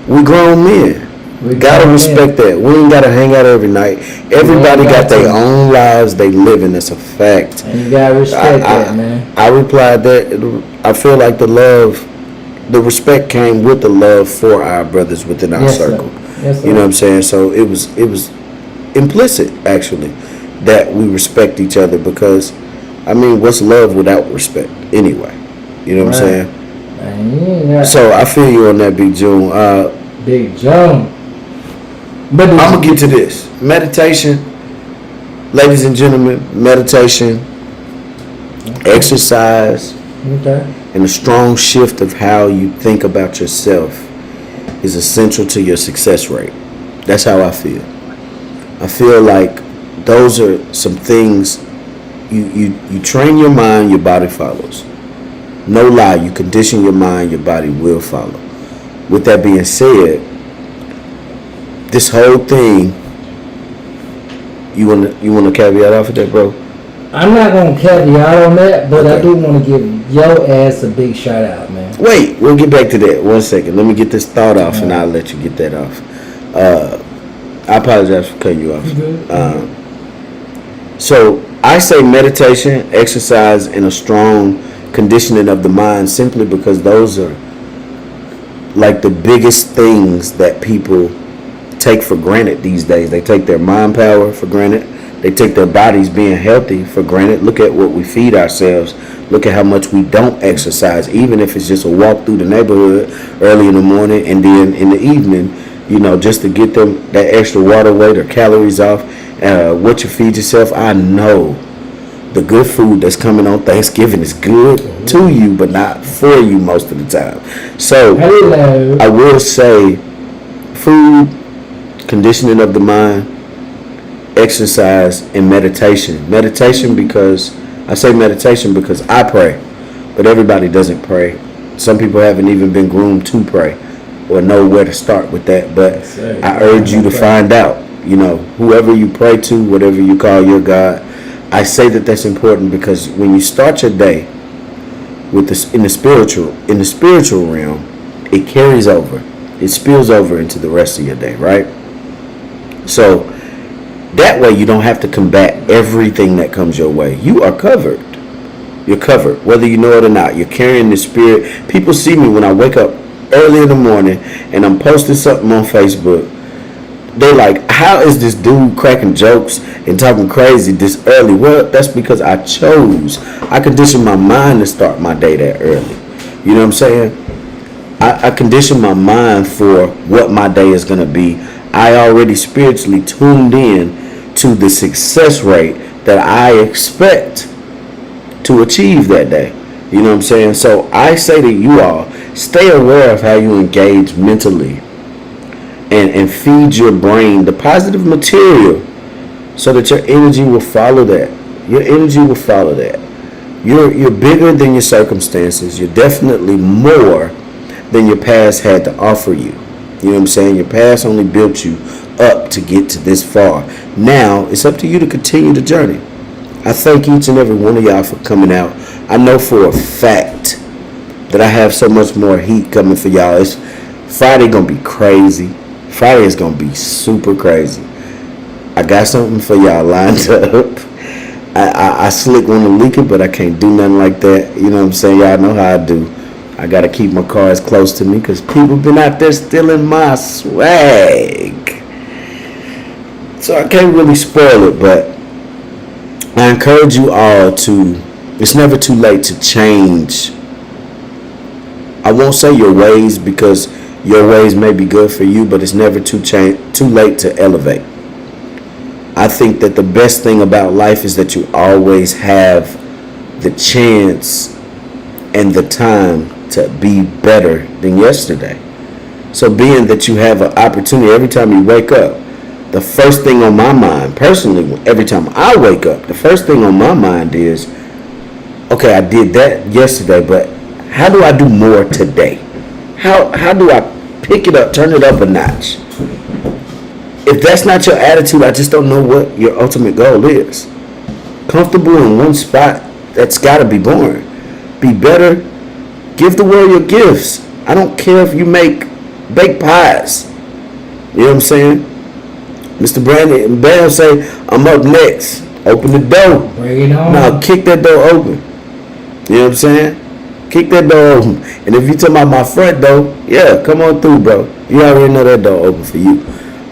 we grown men. We gotta respect that. We ain't gotta hang out every night. Everybody got their own lives they live in. That's a fact. And you gotta respect that, man. I replied that I feel like the respect came with the love for our brothers within our circle. Yes, sir. You know what I'm saying? So it was implicit, actually, that we respect each other, because, I mean, what's love without respect anyway? You know what I'm saying? Man, so I feel you on that, Big June. Big June. But I'm going to get to this. Meditation, ladies and gentlemen, meditation, exercise, and a strong shift of how you think about yourself is essential to your success rate. That's how I feel. I feel like those are some things you train your mind, your body follows. No lie, you condition your mind, your body will follow. With that being said, this whole thing, you wanna caveat off of that, bro? I'm not gonna caveat on that, but okay. I do want to give your ass a big shout out, man. Wait, we'll get back to that. 1 second. Let me get this thought off, and I'll let you get that off. I apologize for cutting you off. So I say meditation, exercise, and a strong conditioning of the mind, simply because those are like the biggest things that people take for granted these days. They take their mind power for granted. They take their bodies being healthy for granted. Look at what we feed ourselves. Look at how much we don't exercise, even if it's just a walk through the neighborhood early in the morning and then in the evening, you know, just to get them that extra water weight or calories off. What you feed yourself, I know the good food that's coming on Thanksgiving is good to you, but not for you most of the time. So I will say food, conditioning of the mind, exercise, and meditation. Meditation because I say meditation because I pray, but everybody doesn't pray. Some people haven't even been groomed to pray or know where to start with that. But I urge you to find out. You know, whoever you pray to, whatever you call your God. I say that that's important because when you start your day with this in the spiritual realm, it carries over. It spills over into the rest of your day, right? So that way you don't have to combat everything that comes your way. You are covered. You're covered, whether you know it or not. You're carrying the spirit. People see me when I wake up early in the morning and I'm posting something on Facebook. They're like, how is this dude cracking jokes and talking crazy this early? Well, that's because I conditioned my mind to start my day that early. You know what I'm saying? I conditioned my mind for what my day is going to be. I already spiritually tuned in to the success rate that I expect to achieve that day. You know what I'm saying? So I say to you all, stay aware of how you engage mentally and feed your brain the positive material so that your energy will follow that. Your energy will follow that. You're bigger than your circumstances. You're definitely more than your past had to offer you. You know what I'm saying? Your past only built you up to get to this far. Now it's up to you to continue the journey. I thank each and every one of y'all for coming out. I know for a fact that I have so much more heat coming for y'all. It's Friday gonna be crazy. Friday is gonna be super crazy. I got something for y'all lined up. I slick want to leak it, but I can't do nothing like that. You know what I'm saying? Y'all know how I do. I gotta keep my cards close to me because people been out there stealing my swag. So I can't really spoil it, but I encourage you all to, it's never too late to change. I won't say your ways because your ways may be good for you, but it's never too late to elevate. I think that the best thing about life is that you always have the chance and the time to be better than yesterday. So being that you have an opportunity every time you wake up, the first thing on my mind, personally, every time I wake up, the first thing on my mind is, okay, I did that yesterday, but how do I do more today? How do I pick it up, turn it up a notch? If that's not your attitude, I just don't know what your ultimate goal is. Comfortable in one spot, that's got to be boring. Be better. Give the world your gifts. I don't care if you make baked pies. You know what I'm saying? Mr. Brandon Bam say, I'm up next. Open the door. Bring it on. Now kick that door open. You know what I'm saying? Kick that door open. And if you talking about my front door, yeah, come on through, bro. You already know that door open for you.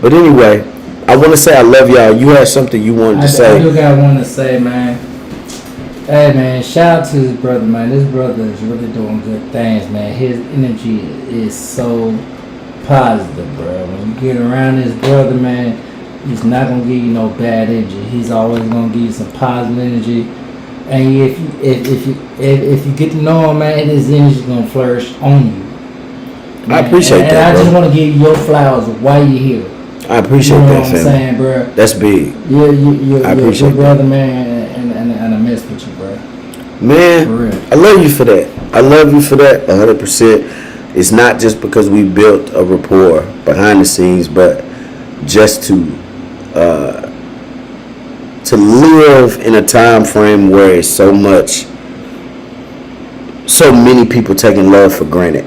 But anyway, I want to say I love y'all. You had something you wanted to say. I do got one to say, man. Hey, man, shout out to his brother, man. This brother is really doing good things, man. His energy is so positive, bro. When you get around this brother, man, he's not going to give you no bad energy. He's always going to give you some positive energy. And if you get to know him, man, his energy is going to flourish on you. Man. I appreciate that, And I bro. just want to give you your flowers while you're here. I appreciate you know that, what I'm fam. saying, bro? That's big. You're I appreciate your brother, man, and I mess with you, bro. Man, For real. I love you for that. I love you for that 100%. It's not just because we built a rapport behind the scenes, but just to live in a time frame where it's so many people taking love for granted.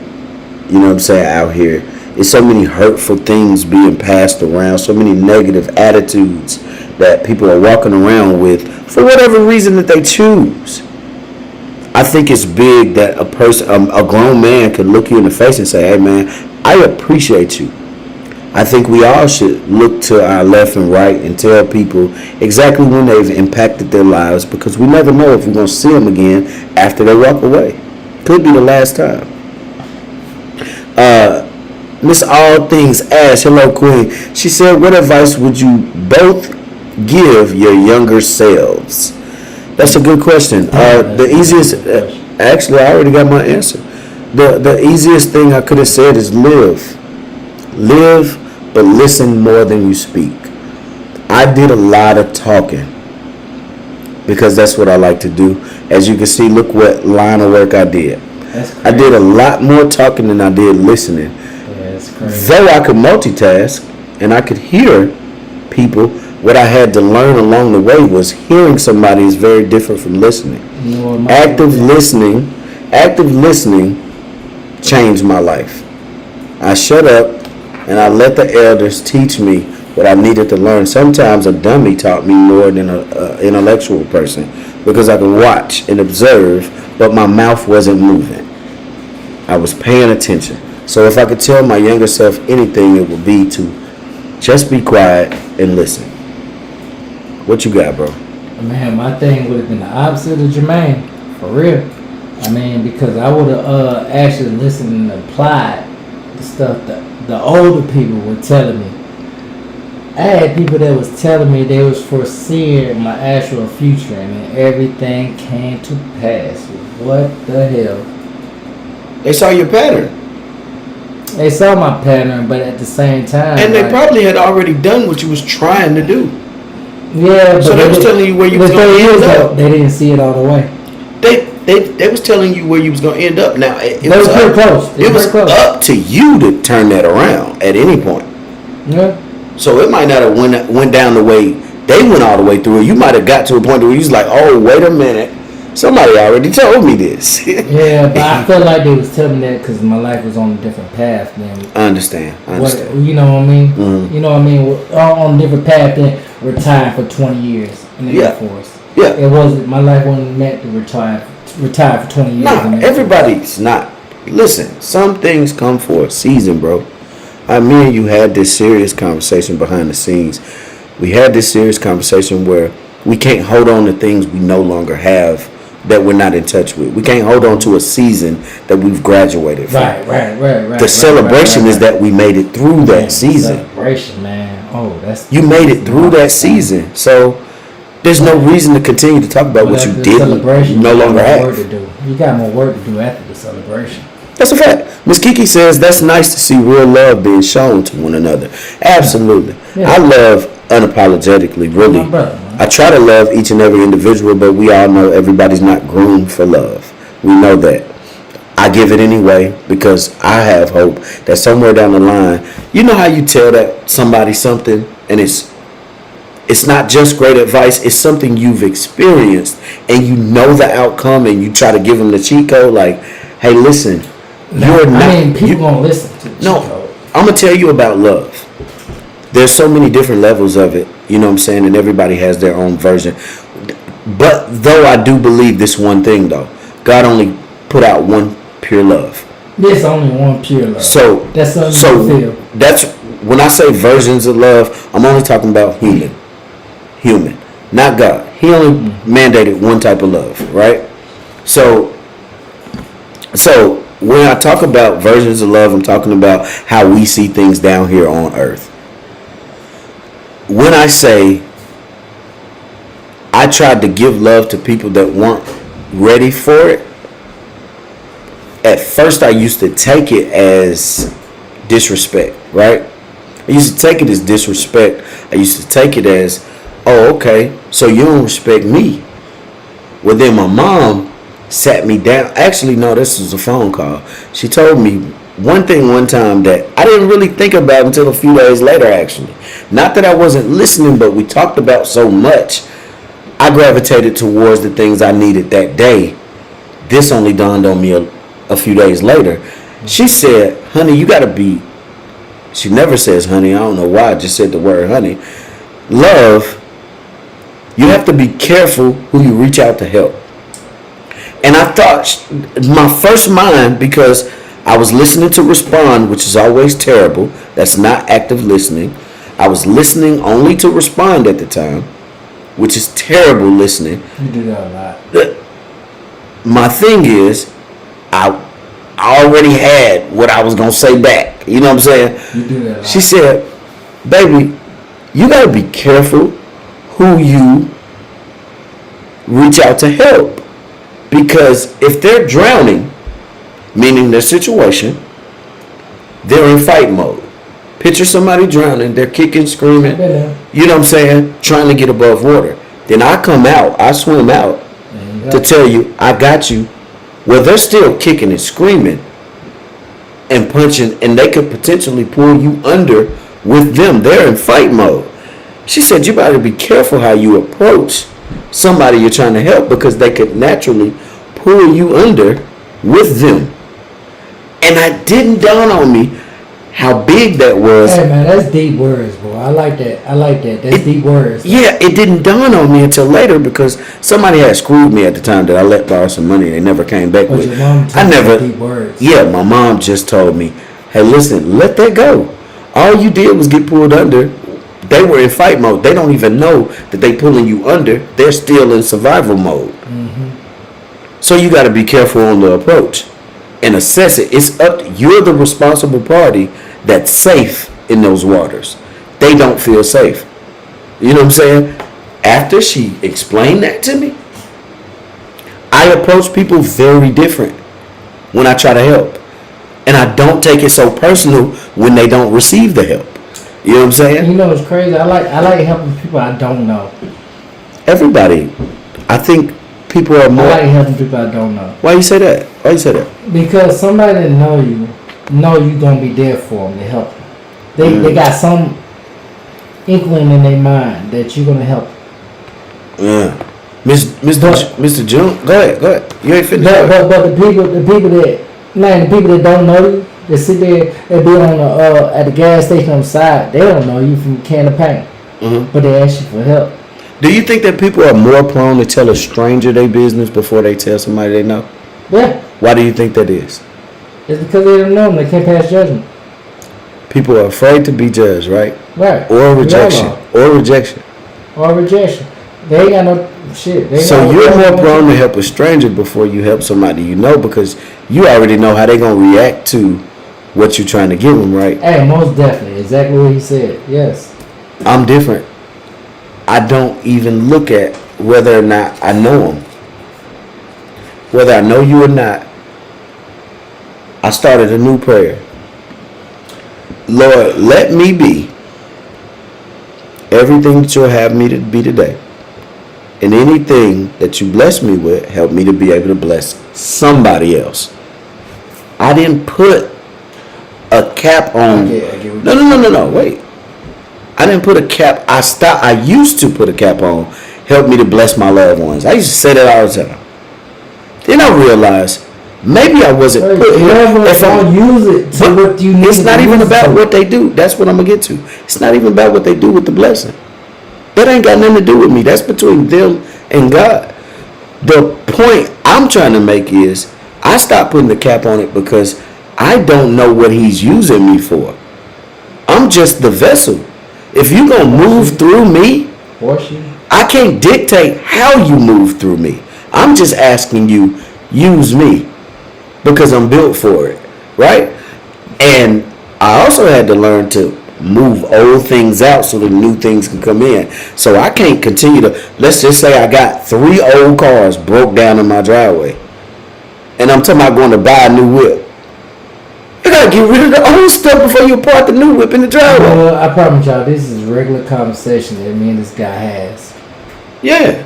You know what I'm saying, out here. It's so many hurtful things being passed around, so many negative attitudes that people are walking around with for whatever reason that they choose. I think it's big that a grown man can look you in the face and say, hey man, I appreciate you. I think we all should look to our left and right and tell people exactly when they've impacted their lives, because we never know if we're going to see them again after they walk away. Could be the last time. Miss All Things Ash, hello Queen. She said, what advice would you both give your younger selves? That's a good question. The easiest, actually I already got my answer. The easiest thing I could have said is live, but listen more than you speak. I did a lot of talking because that's what I like to do. As you can see, look what line of work I did. That's crazy. I did a lot more talking than I did listening. Yeah, that's crazy. Though I could multitask and I could hear people, what I had to learn along the way was hearing somebody is very different from listening. You know what, Active listening changed my life. I shut up and I let the elders teach me what I needed to learn. Sometimes a dummy taught me more than an intellectual person because I could watch and observe, but my mouth wasn't moving. I was paying attention. So if I could tell my younger self anything, it would be to just be quiet and listen. What you got, bro? Man, my thing would have been the opposite of Jermaine, for real. I mean, because I would have actually listened and applied the stuff that the older people were telling me. I had people that was telling me they was foreseeing my actual future, and then everything came to pass. What the hell? They saw your pattern. They saw my pattern, but at the same time, And they probably had already done what you was trying to do. Yeah, but So they was telling you where you was going to end up. They didn't see it all the way. They was telling you where you was going to end up. Now it was pretty close. It was up to you to turn that around at any point. Yeah. So it might not have went down the way they went all the way through it. You might have got to a point where you was like, oh, wait a minute. Somebody already told me this. Yeah, but I felt like they was telling me that because my life was on a different path than. I understand. You know what I mean? Mm-hmm. You know what I mean? We're on a different path than retiring for 20 years in the Air Force. Yeah. It wasn't. My life wasn't meant to retire for 20 years. Nah, everybody's not. Listen, some things come for a season, bro. Me and you had this serious conversation behind the scenes. We had this serious conversation where we can't hold on to things we no longer have that we're not in touch with. We can't hold on to a season that we've graduated from. Right. The celebration is that we made it through that season. Celebration, man. Oh, that's. You made it through that season, so there's no reason to continue to talk about what you didn't no longer have. You got more work to do after the celebration. That's a fact. Miss Kiki says that's nice to see real love being shown to one another. Absolutely. Yeah. I love unapologetically, really. My brother, I try to love each and every individual, but we all know everybody's not groomed for love. We know that. I give it anyway because I have hope that somewhere down the line, you know how you tell that somebody something and it's not just great advice, it's something you've experienced and you know the outcome and you try to give them the cheat code like, hey, listen, people gonna listen to the cheat code. I'm gonna tell you about love. There's so many different levels of it, you know what I'm saying, and everybody has their own version. But though I do believe this one thing though, God only put out one pure love. There's only one pure love. So that's something you feel. That's when I say versions of love, I'm only talking about human, not God. He only mandated one type of love, right? So when I talk about versions of love, I'm talking about how we see things down here on earth. When I say I tried to give love to people that weren't ready for it, at first I used to take it as disrespect, right? I used to take it as disrespect. I used to take it as, oh, okay, so you don't respect me. Well, then my mom sat me down. Actually, no, this was a phone call. She told me one thing one time that I didn't really think about until a few days later, actually. Not that I wasn't listening, but we talked about so much. I gravitated towards the things I needed that day. This only dawned on me a few days later. She said, honey, you got to be. She never says honey. I don't know why. I just said the word honey. Love, you have to be careful who you reach out to help. And I thought, my first mind, because I was listening to respond, which is always terrible. That's not active listening. I was listening only to respond at the time, which is terrible listening. You do that a lot. My thing is, I already had what I was going to say back. You know what I'm saying? You do that a lot. She said, baby, you got to be careful who you reach out to help. Because if they're drowning, meaning their situation, they're in fight mode. Picture somebody drowning. They're kicking, screaming. Yeah. You know what I'm saying? Trying to get above water. Then I come out. I swim out to tell you, I got you. Well, they're still kicking and screaming and punching, and they could potentially pull you under with them. They're in fight mode. She said, you better be careful how you approach somebody you're trying to help, because they could naturally pull you under with them. And it didn't dawn on me how big that was. Hey man, that's deep words, bro. I like that. That's deep words. Yeah, it didn't dawn on me until later, because somebody had screwed me at the time that I let borrow some money. They never came back But with. your mom I never. deep words. Yeah, my mom just told me, "Hey, listen, let that go. All you did was get pulled under. They were in fight mode. They don't even know that they pulling you under. They're still in survival mode. So you got to be careful on the approach and assess it. It's up. You're the responsible party that's safe in those waters. They don't feel safe. You know what I'm saying? After she explained that to me, I approach people very different when I try to help. And I don't take it so personal when they don't receive the help. You know what I'm saying? You know what's crazy? I like helping people I don't know. Everybody. I think people are more. I like helping people I don't know. Why you say that? Because somebody that know you gonna be there for them to help them. They got some inkling in their mind that you're gonna help them. Yeah. Mr. June, go ahead. You ain't finished. But the people that don't know you, they sit there and be on the at the gas station on the side. They don't know you from a can of paint, but they ask you for help. Do you think that people are more prone to tell a stranger their business before they tell somebody they know? Yeah, Why do you think that is? it's because they don't know them. They can't pass judgment. People are afraid to be judged, right? Right. Or rejection. Or rejection. They ain't got no shit. So you're more prone to help a stranger before you help somebody you know, because you already know how they're going to react to what you're trying to give them, right? Hey, most definitely. Exactly what he said. Yes. I'm different. I don't even look at whether or not I know them. Whether I know you or not, I started a new prayer. Lord, let me be everything that you'll have me to be today. And anything that you bless me with, help me to be able to bless somebody else. I didn't put a cap on. No. Wait. I didn't put a cap. I used to put a cap on. Help me to bless my loved ones. I used to say that all the time. Then I realized maybe I wasn't putting. If I use it to what you need. It's not even about what they do. That's what I'm gonna get to. It's not even about what they do with the blessing. That ain't got nothing to do with me. That's between them and God. The point I'm trying to make is I stopped putting the cap on it because I don't know what he's using me for. I'm just the vessel. If you're going to move through me, I can't dictate how you move through me. I'm just asking you, use me because I'm built for it, right? And I also had to learn to move old things out so that new things can come in. So I can't continue to, let's just say I got 3 old cars broke down in my driveway. And I'm talking about going to buy a new whip. You gotta get rid of the old stuff before you park the new whip in the driveway. Well, I promise y'all, this is regular conversation that me and this guy has. Yeah.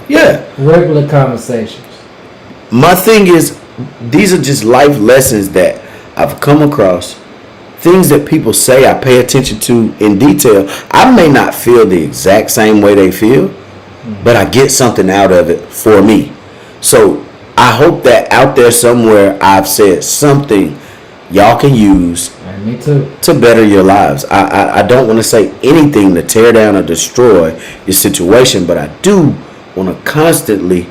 Regular conversations. My thing is, these are just life lessons that I've come across. Things that people say I pay attention to in detail. I may not feel the exact same way they feel, but I get something out of it for me. So I hope that out there somewhere I've said something y'all can use Me too. to better your lives. I don't want to say anything to tear down or destroy your situation, but I do want to constantly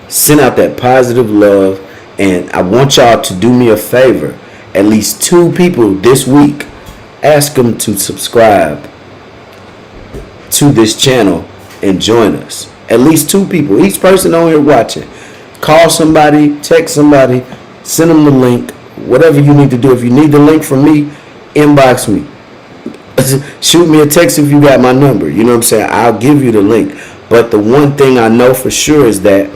send out that positive love, and I want y'all to do me a favor. At least 2 people this week, ask them to subscribe to this channel and join us. At least 2 people, each person on here watching. Call somebody, text somebody, send them the link, whatever you need to do. If you need the link from me, inbox me. Shoot me a text if you got my number. You know what I'm saying? I'll give you the link. But the one thing I know for sure is that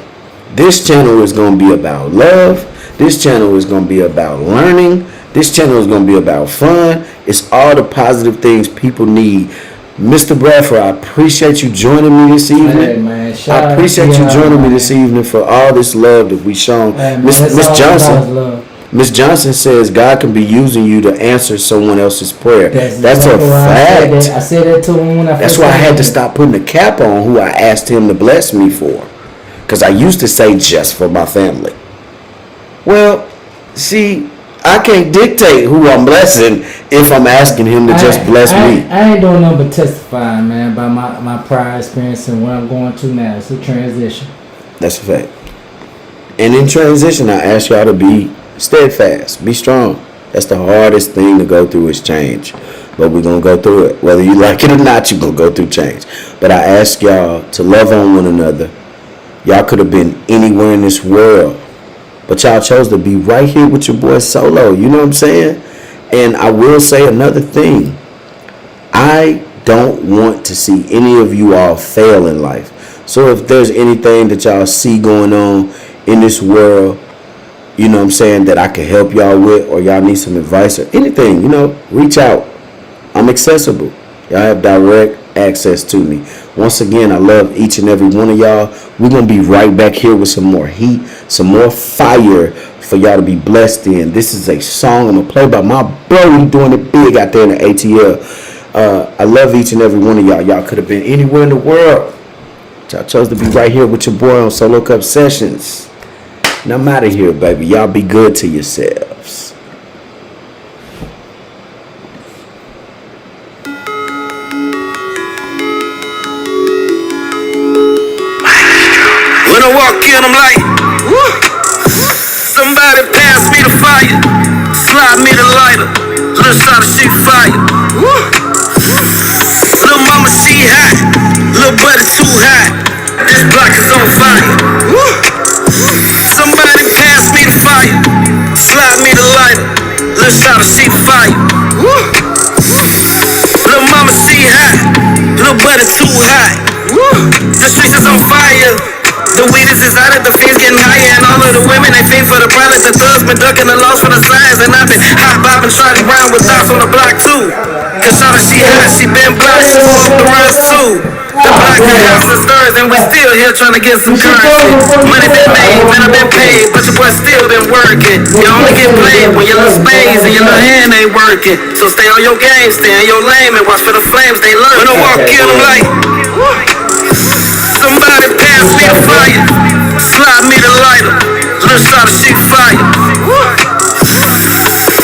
this channel is going to be about love. This channel is going to be about learning. This channel is going to be about fun. It's all the positive things people need. Mr. Bradford, I appreciate you joining me this evening. Hey, man, I appreciate you joining me this evening for all this love that we shown. Hey, Miss Johnson. Miss Johnson says God can be using you to answer someone else's prayer. That's a fact. I said that to him when I That's why I had to stop putting the cap on who I asked him to bless me for. Because I used to say just for my family. Well, see, I can't dictate who I'm blessing if I'm asking him to just bless me. I ain't doing nothing but testifying, man, about my prior experience and what I'm going through now. It's a transition. That's a fact. And in transition, I ask y'all to be steadfast, be strong. That's the hardest thing to go through is change. But we're going to go through it. Whether you like it or not, you're going to go through change. But I ask y'all to love on one another. Y'all could have been anywhere in this world, but y'all chose to be right here with your boy Solo. You know what I'm saying? And I will say another thing. I don't want to see any of you all fail in life. So if there's anything that y'all see going on in this world, you know what I'm saying, that I can help y'all with, or y'all need some advice or anything, you know, reach out. I'm accessible. Y'all have direct access to me. Once again, I love each and every one of y'all. We're going to be right back here with some more heat, some more fire for y'all to be blessed in. This is a song I'm going to play by my bro. He doing it big out there in the ATL. I love each and every one of y'all. Y'all could have been anywhere in the world. Y'all chose to be right here with your boy on Solo Cup Sessions. And I'm out of here, baby. Y'all be good to yourselves. When I walk in, I'm like, woo. Somebody pass me the fire, slide me the lighter, little shot of shit fire. Woo. Little mama, she hot, little buddy too hot. This block is on fire. Woo. Somebody pass me the fire, slide me the lighter, little shot of shit fire. Woo. Little mama, she hot, little buddy too hot. Woo. The streets is on fire. The weed is exotic, the fiends getting higher, and all of the women, they fiend for the product. The thugs been ducking the laws for the signs, and I've been hot bobbing, shotting around with dots on the block too. Cause shawty, she hot, she been blocked, she off the runs too. The block the house and stirs, and we still here trying to get some currency. Money been made, man, I been paid, but your boy still been working. You only get played when your little spades and your little hand ain't working. So stay on your game, stay in your lane, and watch for the flames, they lurk. When I walk in, I'm like, somebody pass me the fire, slide me the lighter, little shot of shit fire.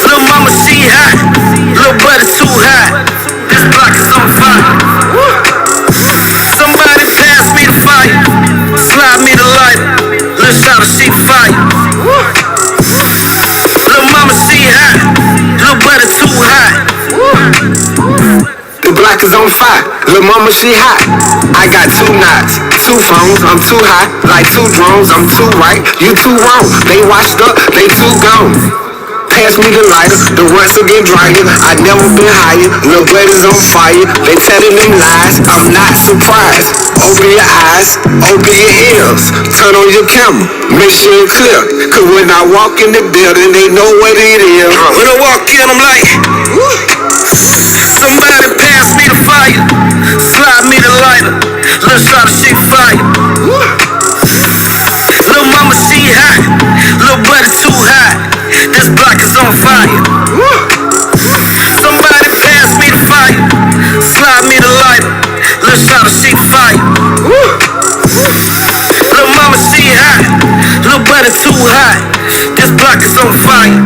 Little mama, she hot, little buddy too hot. This block is on fire. Somebody pass me the fire, slide me the lighter, little shot of shit fire. Little mama, she hot, little buddy too hot. The block is on fire, little mama, she hot. I got 2 knots, 2 phones, I'm too hot, like 2 drones. I'm too right, you too wrong. They washed up, they too gone. Pass me the lighter, the runs will get drier. I never been higher, little blood is on fire. They telling them lies, I'm not surprised. Open your eyes, open your ears. Turn on your camera, make sure it's clear. Cause when I walk in the building, they know what it is. When I walk in, I'm like, somebody pass me the fire, slide me the lighter, little shot of shit fire. Little mama, she hot, little buddy too hot. This block is on fire. Somebody pass me the fire, slide me the lighter, little shot of shit fire. Little mama, she hot, little buddy too hot. This block is on fire.